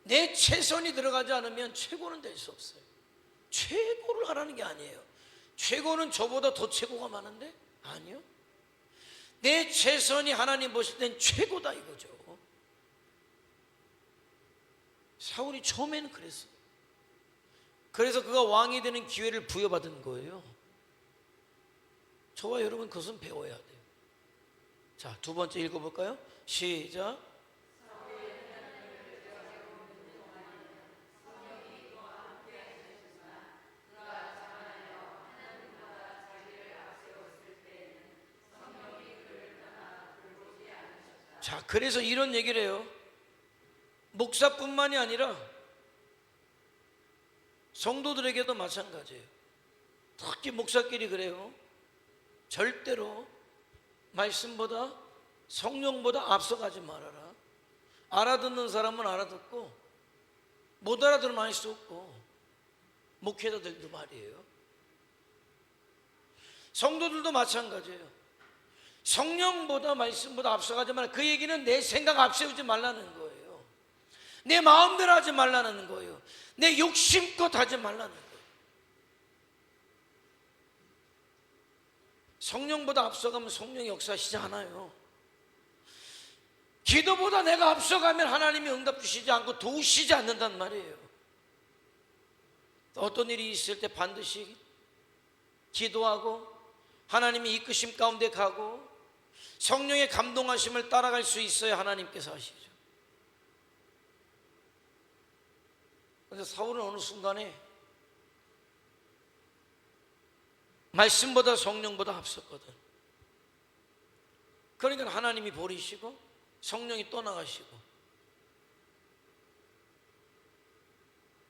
내 최선이 들어가지 않으면 최고는 될 수 없어요. 최고를 하라는 게 아니에요. 최고는 저보다 더 최고가 많은데? 아니요. 내 최선이 하나님 보실 땐 최고다 이거죠. 사울이 처음에는 그랬어. 그래서 그가 왕이 되는 기회를 부여받은 거예요. 저와 여러분 그것은 배워야 돼요. 자, 두 번째 읽어볼까요? 시작. 자, 그래서 이런 얘기를 해요. 목사뿐만이 아니라 성도들에게도 마찬가지예요. 특히 목사끼리 그래요. 절대로 말씀보다 성령보다 앞서가지 말아라. 알아듣는 사람은 알아듣고 못 알아들으면 할 수 없고, 목회자들도 말이에요. 성도들도 마찬가지예요. 성령보다 말씀보다 앞서가지 말라. 그 얘기는 내 생각 앞세우지 말라는 거예요. 내 마음대로 하지 말라는 거예요. 내 욕심껏 하지 말라는 거예요. 성령보다 앞서가면 성령이 역사하시지 않아요. 기도보다 내가 앞서가면 하나님이 응답 주시지 않고 도우시지 않는단 말이에요. 어떤 일이 있을 때 반드시 기도하고 하나님이 이끄심 가운데 가고 성령의 감동하심을 따라갈 수 있어야 하나님께서 하시죠. 그래서 사울은 어느 순간에 말씀보다 성령보다 앞섰거든. 그러니까 하나님이 버리시고 성령이 떠나가시고,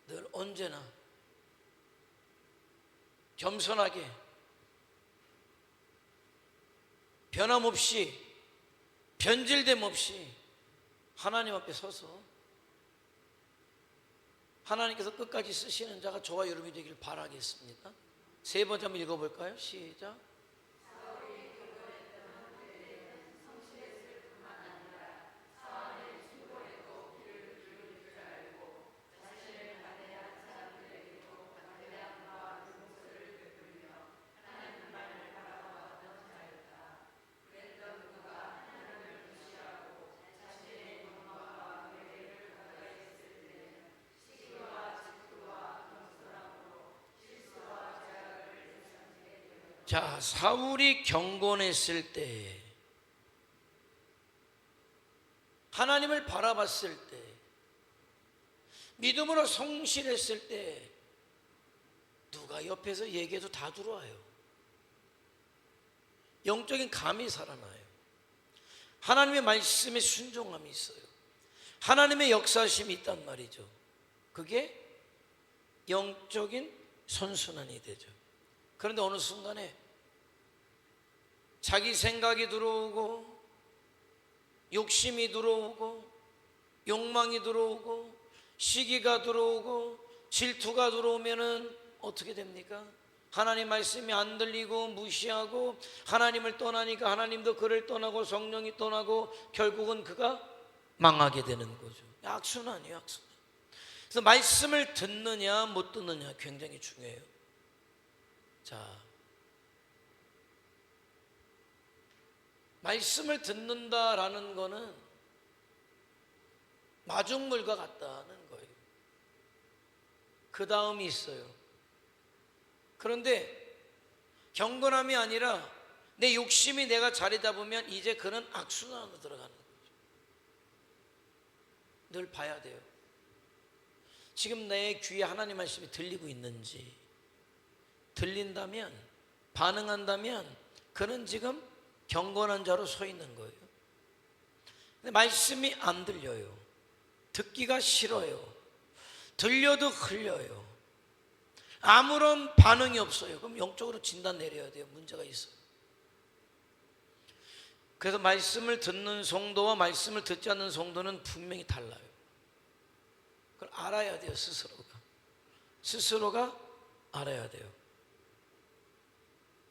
늘 언제나 겸손하게 변함없이 변질됨 없이 하나님 앞에 서서 하나님께서 끝까지 쓰시는 자가 저와 여러분이 되길 바라겠습니다. 세 번째 한번 읽어볼까요? 시작. 자, 사울이 경건했을 때, 하나님을 바라봤을 때, 믿음으로 성실했을 때 누가 옆에서 얘기해도 다 들어와요. 영적인 감이 살아나요. 하나님의 말씀에 순종함이 있어요. 하나님의 역사심이 있단 말이죠. 그게 영적인 선순환이 되죠. 그런데 어느 순간에 자기 생각이 들어오고 욕심이 들어오고 욕망이 들어오고 시기가 들어오고 질투가 들어오면은 어떻게 됩니까? 하나님 말씀이 안 들리고 무시하고 하나님을 떠나니까 하나님도 그를 떠나고 성령이 떠나고 결국은 그가 망하게 되는 거죠. 악순환이에요, 악순환. 그래서 말씀을 듣느냐 못 듣느냐 굉장히 중요해요. 자, 말씀을 듣는다라는 거는 마중물과 같다는 거예요. 그 다음이 있어요. 그런데 경건함이 아니라 내 욕심이 내가 자리 잡으면 이제 그는 악순환으로 들어가는 거죠. 늘 봐야 돼요. 지금 내 귀에 하나님 말씀이 들리고 있는지, 들린다면, 반응한다면 그는 지금 경건한 자로 서 있는 거예요. 근데 말씀이 안 들려요. 듣기가 싫어요. 들려도 흘려요. 아무런 반응이 없어요. 그럼 영적으로 진단 내려야 돼요. 문제가 있어요. 그래서 말씀을 듣는 성도와 말씀을 듣지 않는 성도는 분명히 달라요. 그걸 알아야 돼요. 스스로가 알아야 돼요.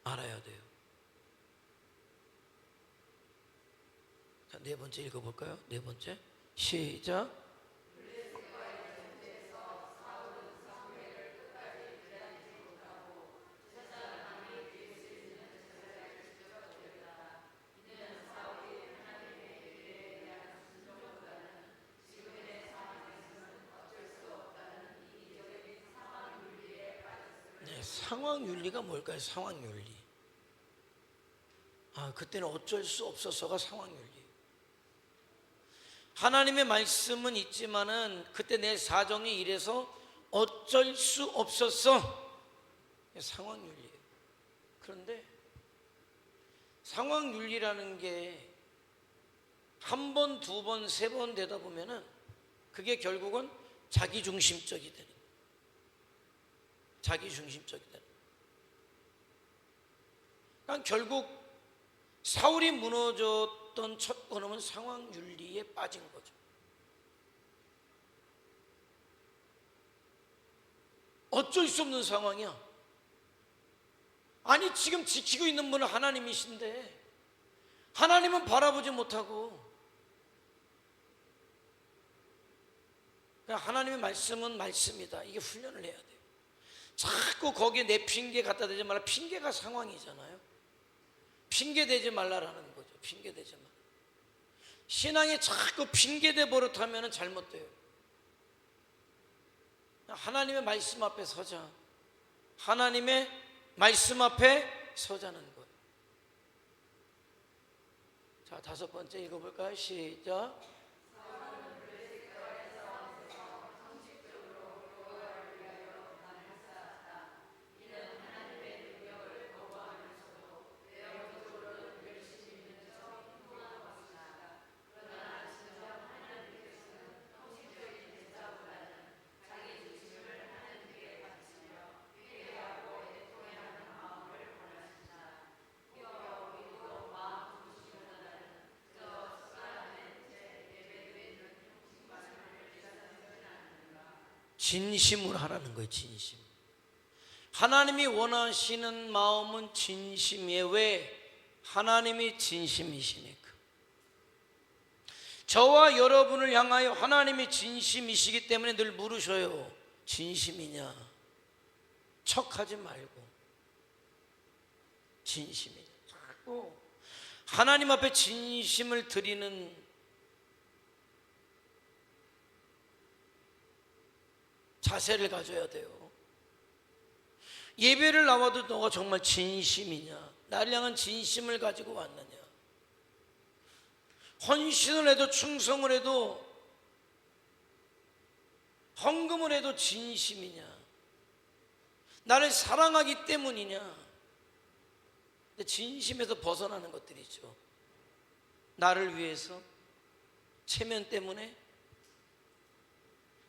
알아야 돼요. 자, 네 번째 읽어볼까요? 네 번째 시작. 네, 상황윤리가 뭘까요? 상황윤리. 그때는 어쩔 수 없어서가 상황윤리. 하나님의 말씀은 있지만은 그때 내 사정이 이래서 어쩔 수 없었어. 상황윤리예요. 그런데 상황윤리라는 게 한 번, 두 번, 세 번 되다 보면은 그게 결국은 자기중심적이 되는 거예요. 자기중심적이 되는 거예요. 그러니까 결국 사울이 무너졌던 첫 걸음은 상황윤리에 빠진 거죠. 어쩔 수 없는 상황이야. 아니 지금 지키고 있는 분은 하나님이신데 하나님은 바라보지 못하고 그냥 하나님의 말씀은 말씀이다. 이게 훈련을 해야 돼요. 자꾸 거기에 내 핑계 갖다 대지 말라. 핑계가 상황이잖아요. 핑계 대지 말라라는 거죠. 핑계 대지 말라. 신앙에 자꾸 핑계 대 버릇하면 잘못돼요. 하나님의 말씀 앞에 서자. 하나님의 말씀 앞에 서자는 거예요. 자, 다섯 번째 읽어볼까요? 시작. 진심으로 하라는 거예요. 진심. 하나님이 원하시는 마음은 진심이에요. 왜? 하나님이 진심이시니까. 저와 여러분을 향하여 하나님이 진심이시기 때문에 늘 물으셔요. 진심이냐? 척하지 말고 진심이냐? 자꾸 하나님 앞에 진심을 드리는 자세를 가져야 돼요. 예배를 나와도 너가 정말 진심이냐? 나를 향한 진심을 가지고 왔느냐? 헌신을 해도 충성을 해도 헌금을 해도 진심이냐? 나를 사랑하기 때문이냐? 근데 진심에서 벗어나는 것들이죠. 나를 위해서 체면 때문에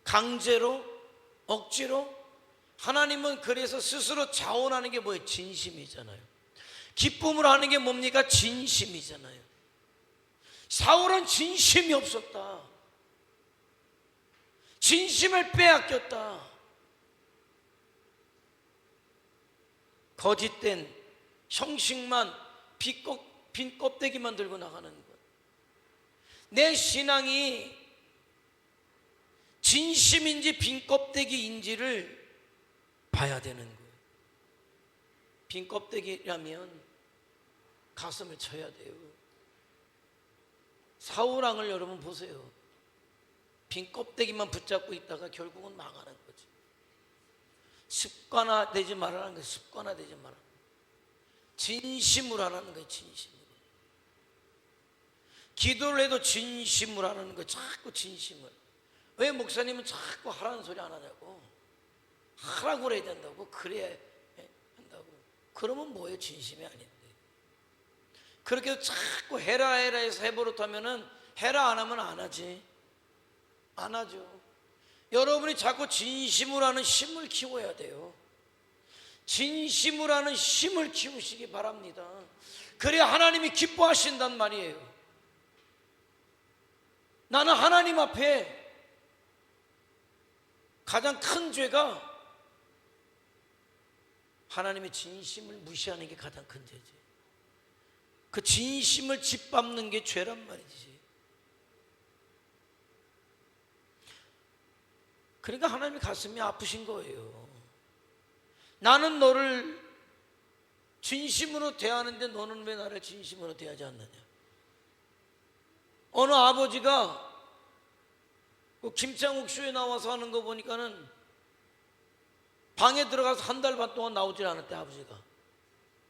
강제로 억지로. 하나님은 그래서 스스로 자원하는 게 뭐예요? 진심이잖아요. 기쁨으로 하는 게 뭡니까? 진심이잖아요. 사울은 진심이 없었다. 진심을 빼앗겼다. 거짓된 형식만 빈 껍데기만 들고 나가는 것. 내 신앙이 진심인지 빈 껍데기인지를 봐야 되는 거예요. 빈 껍데기라면 가슴을 쳐야 돼요. 사울왕을 여러분 보세요. 빈 껍데기만 붙잡고 있다가 결국은 망하는 거죠. 습관화되지 말라는 거예요. 습관화되지 말라. 진심으로 하라는 거예요. 진심으로. 기도를 해도 진심으로 하라는 거예요. 자꾸 진심을. 왜 목사님은 자꾸 하라는 소리 안 하냐고. 하라고 그래야 된다고. 그래야 한다고. 그러면 뭐예요? 진심이 아닌데. 그렇게 자꾸 해라 해서 해버릇하면은 해라 안 하면 안 하지. 안 하죠. 여러분이 자꾸 진심으로 하는 힘을 키워야 돼요. 진심으로 하는 힘을 키우시기 바랍니다. 그래야 하나님이 기뻐하신단 말이에요. 나는 하나님 앞에 가장 큰 죄가 하나님의 진심을 무시하는 게 가장 큰 죄지. 그 진심을 짓밟는 게 죄란 말이지. 그러니까 하나님이 가슴이 아프신 거예요. 나는 너를 진심으로 대하는데 너는 왜 나를 진심으로 대하지 않느냐. 어느 아버지가 그 김창욱 쇼에 나와서 하는 거 보니까는 방에 들어가서 한 달 반 동안 나오질 않았대. 아버지가.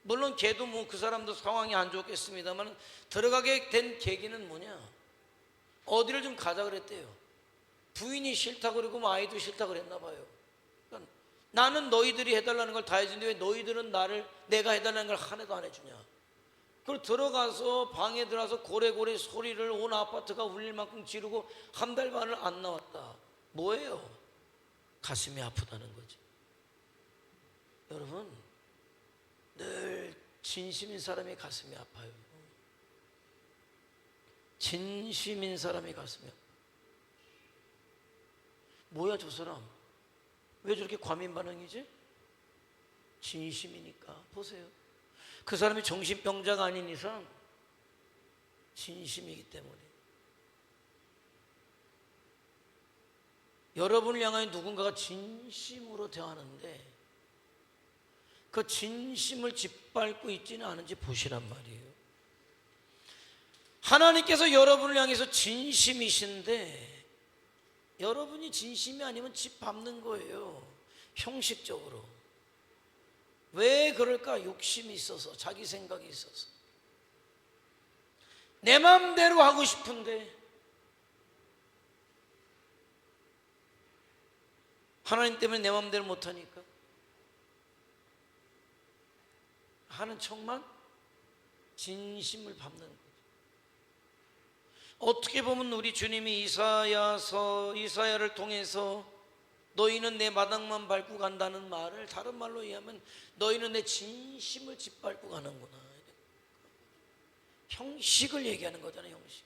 물론 걔도 뭐 그 사람도 상황이 안 좋겠습니다만 들어가게 된 계기는 뭐냐, 어디를 좀 가자 그랬대요. 부인이 싫다고 그러고 뭐 아이도 싫다고 그랬나 봐요. 그러니까 나는 너희들이 해달라는 걸 다 해주는데 왜 너희들은 내가 해달라는 걸 하나도 안 해주냐. 그리고 들어가서 방에 들어가서 고래고래 소리를 온 아파트가 울릴 만큼 지르고 한 달 반을 안 나왔다. 뭐예요? 가슴이 아프다는 거지. 여러분, 늘 진심인 사람이 가슴이 아파요. 진심인 사람이 가슴이 아파요. 뭐야 저 사람 왜 저렇게 과민 반응이지? 진심이니까. 보세요, 그 사람이 정신병자가 아닌 이상 진심이기 때문에. 여러분을 향하여 누군가가 진심으로 대하는데 그 진심을 짓밟고 있지는 않은지 보시란 말이에요. 하나님께서 여러분을 향해서 진심이신데 여러분이 진심이 아니면 짓밟는 거예요. 형식적으로. 왜 그럴까? 욕심이 있어서, 자기 생각이 있어서. 내 마음대로 하고 싶은데 하나님 때문에 내 마음대로 못하니까 하는 척만 진심을 밟는 거죠. 어떻게 보면 우리 주님이 이사야를 통해서 너희는 내 마당만 밟고 간다는 말을 다른 말로 이해하면 너희는 내 진심을 짓밟고 가는구나. 형식을 얘기하는 거잖아요. 형식.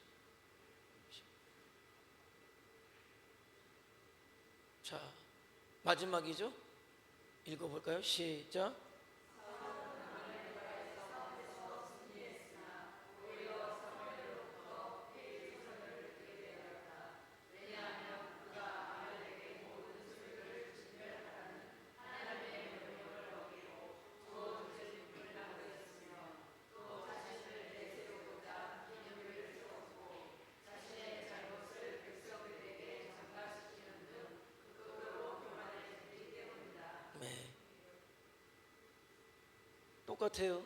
자, 마지막이죠. 읽어볼까요? 시작. 네. 똑같아요.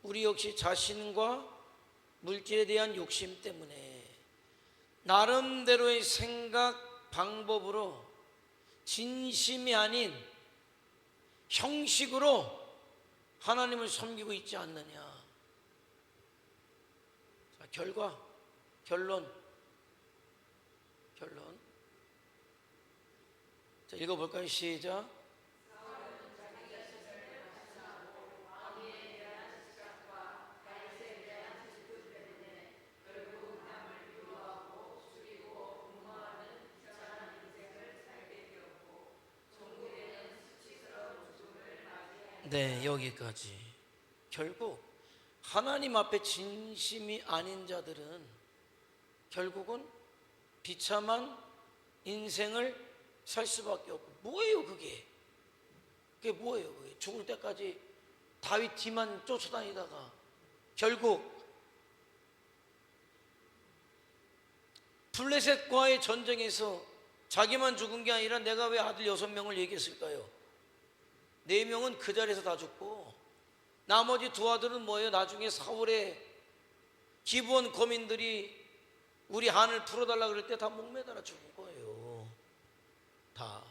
우리 역시 자신과 물질에 대한 욕심 때문에 나름대로의 생각, 방법으로 진심이 아닌 형식으로 하나님을 섬기고 있지 않느냐. 자, 결론. 자, 읽어볼까요? 시작. 네, 여기까지. 결국 하나님 앞에 진심이 아닌 자들은 결국은 비참한 인생을 살 수밖에 없고. 뭐예요 그게? 그게 뭐예요 그게? 죽을 때까지 다윗 뒤만 쫓아다니다가 결국 블레셋과의 전쟁에서 자기만 죽은 게 아니라 내가 왜 아들 6명을 얘기했을까요? 4명은 그 자리에서 다 죽고 나머지 2 아들은 뭐예요? 나중에 사울의 기브온 거민들이 우리 한을 풀어달라 그럴 때 다 목매달아 죽은 거예요. 다.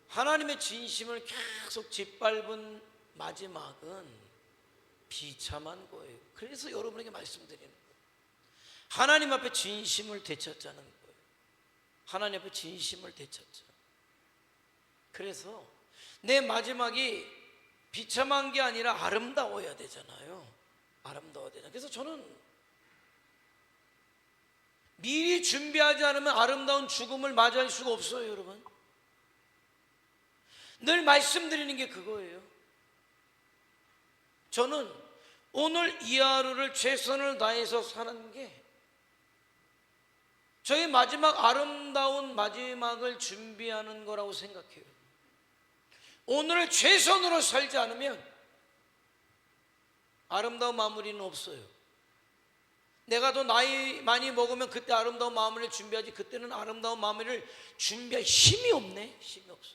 하나님의 진심을 계속 짓밟은 마지막은 비참한 거예요. 그래서 여러분에게 말씀드리는 거예요. 하나님 앞에 진심을 되찾자는 거예요. 하나님 앞에 진심을 되찾자. 그래서 내 마지막이 비참한 게 아니라 아름다워야 되잖아요. 아름다워야 되잖아요. 그래서 저는 미리 준비하지 않으면 아름다운 죽음을 맞이할 수가 없어요, 여러분. 늘 말씀드리는 게 그거예요. 저는 오늘 이 하루를 최선을 다해서 사는 게 저희 마지막 아름다운 마지막을 준비하는 거라고 생각해요. 오늘을 최선으로 살지 않으면 아름다운 마무리는 없어요. 내가 더 나이 많이 먹으면 그때 아름다운 마무리를 준비하지, 그때는 아름다운 마무리를 준비할 힘이 없네. 힘이 없어.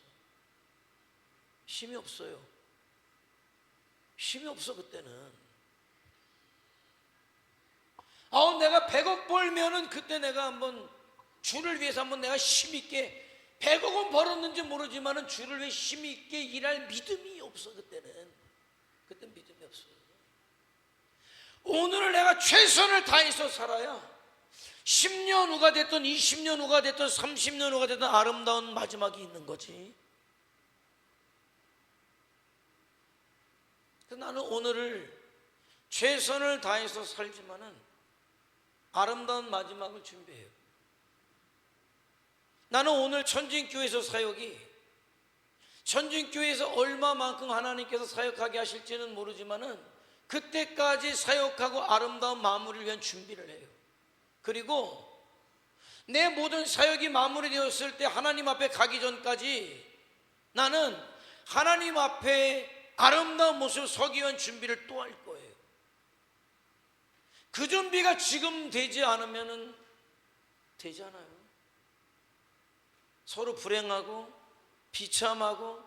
힘이 없어요. 힘이 없어 그때는. 내가 100억 벌면은 그때 내가 한번 주를 위해서 한번 내가 힘있게 100억은 벌었는지 모르지만은 주를 위해 힘있게 일할 믿음이 없어 그때는. 그때는 믿음이 없어. 오늘을 내가 최선을 다해서 살아야 10년 후가 됐든 20년 후가 됐든 30년 후가 됐든 아름다운 마지막이 있는 거지. 그래서 나는 오늘을 최선을 다해서 살지만은 아름다운 마지막을 준비해요. 나는 오늘 천진교회에서 사역이 천진교회에서 얼마만큼 하나님께서 사역하게 하실지는 모르지만은 그때까지 사역하고 아름다운 마무리를 위한 준비를 해요. 그리고 내 모든 사역이 마무리되었을 때 하나님 앞에 가기 전까지 나는 하나님 앞에 아름다운 모습을 서기 위한 준비를 또 할 거예요. 그 준비가 지금 되지 않으면 되지 않아요. 서로 불행하고 비참하고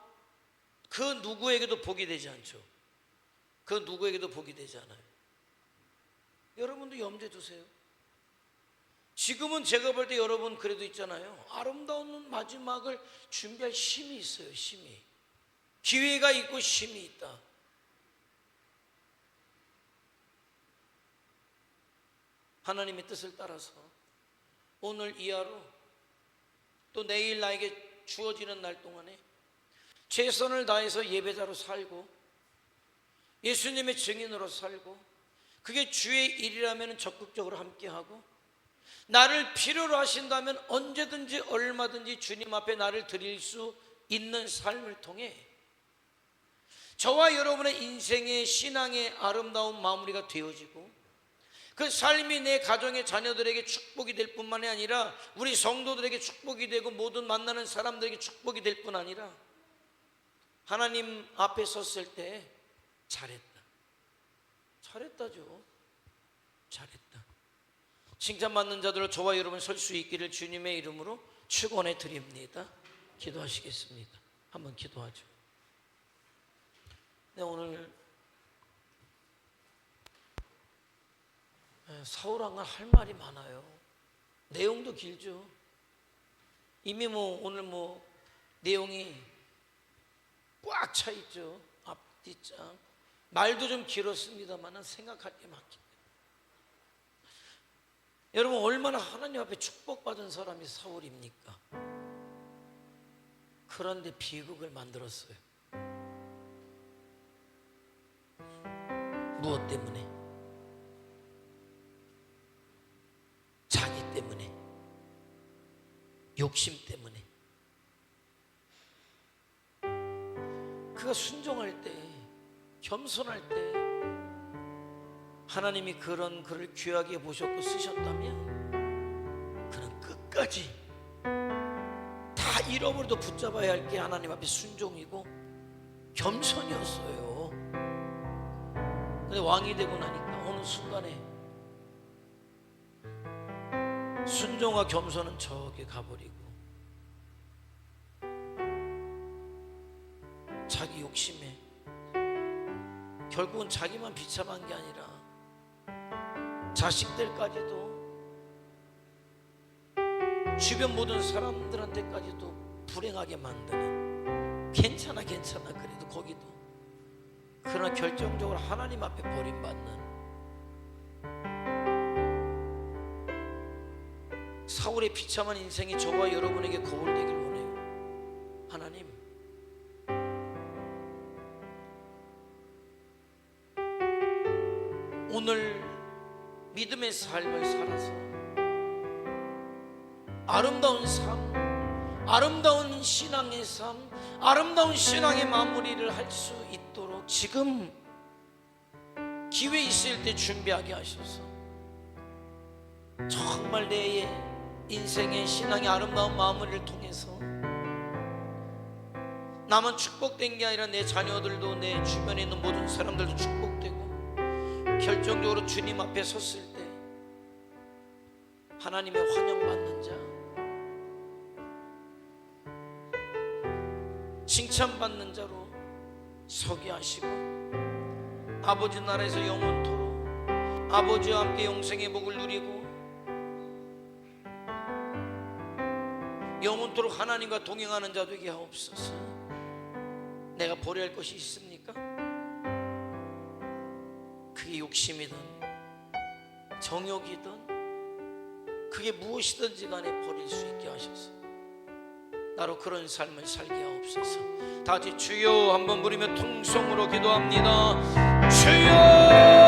그 누구에게도 복이 되지 않죠. 그 누구에게도 복이 되지 않아요. 여러분도 염두에 두세요. 지금은 제가 볼 때 여러분 그래도 있잖아요. 아름다운 마지막을 준비할 힘이 있어요. 힘이. 기회가 있고 힘이 있다. 하나님의 뜻을 따라서 오늘 이 하루 또 내일 나에게 주어지는 날 동안에 최선을 다해서 예배자로 살고 예수님의 증인으로 살고 그게 주의 일이라면 적극적으로 함께하고, 나를 필요로 하신다면 언제든지 얼마든지 주님 앞에 나를 드릴 수 있는 삶을 통해 저와 여러분의 인생의 신앙의 아름다운 마무리가 되어지고, 그 삶이 내 가정의 자녀들에게 축복이 될 뿐만이 아니라 우리 성도들에게 축복이 되고 모든 만나는 사람들에게 축복이 될 뿐 아니라 하나님 앞에 섰을 때 잘했다죠. 잘했다. 칭찬받는 자들로 저와 여러분 설 수 있기를 주님의 이름으로 축원해 드립니다. 기도하시겠습니다. 한번 기도하죠. 네, 오늘 사울왕은 할 말이 많아요. 내용도 길죠. 이미 오늘 내용이 꽉 차 있죠. 앞 뒷장 말도 좀 길었습니다만 생각할 게 많기 때문에. 여러분, 얼마나 하나님 앞에 축복받은 사람이 사울입니까? 그런데 비극을 만들었어요. 무엇 때문에? 자기 때문에, 욕심 때문에. 그가 순종할 때, 겸손할 때 하나님이 그런 그를 귀하게 보셨고 쓰셨다면 그는 끝까지 다 잃어버려도 붙잡아야 할 게 하나님 앞에 순종이고 겸손이었어요. 근데 왕이 되고 나니까 어느 순간에 순종과 겸손은 저기 가버리고 자기 욕심에 결국은 자기만 비참한 게 아니라 자식들까지도 주변 모든 사람들한테까지도 불행하게 만드는, 괜찮아 그래도 거기도, 그러나 결정적으로 하나님 앞에 버림받는 사울의 비참한 인생이 저와 여러분에게 거울 되길 원해요. 하나님, 오늘 믿음의 삶을 살아서 아름다운 삶, 아름다운 신앙의 삶, 아름다운 신앙의 마무리를 할 수 있도록 지금 기회 있을 때 준비하게 하셔서 정말 내 인생의 신앙의 아름다운 마무리를 통해서 나만 축복된 게 아니라 내 자녀들도, 내 주변에 있는 모든 사람들도 축복되고 결정적으로 주님 앞에 섰을 때 하나님의 환영받는 자, 칭찬받는 자로 서게 하시고 아버지 나라에서 영원토록 아버지와 함께 영생의 복을 누리고 영원토록 하나님과 동행하는 자 되게 하옵소서. 내가 버려야 할 것이 있습니까? 그게 욕심이든 정욕이든 그게 무엇이든지 간에 버릴 수 있게 하셔서 나로 그런 삶을 살게 하옵소서. 다 같이 주여 한번 부르며 통성으로 기도합니다. 주여.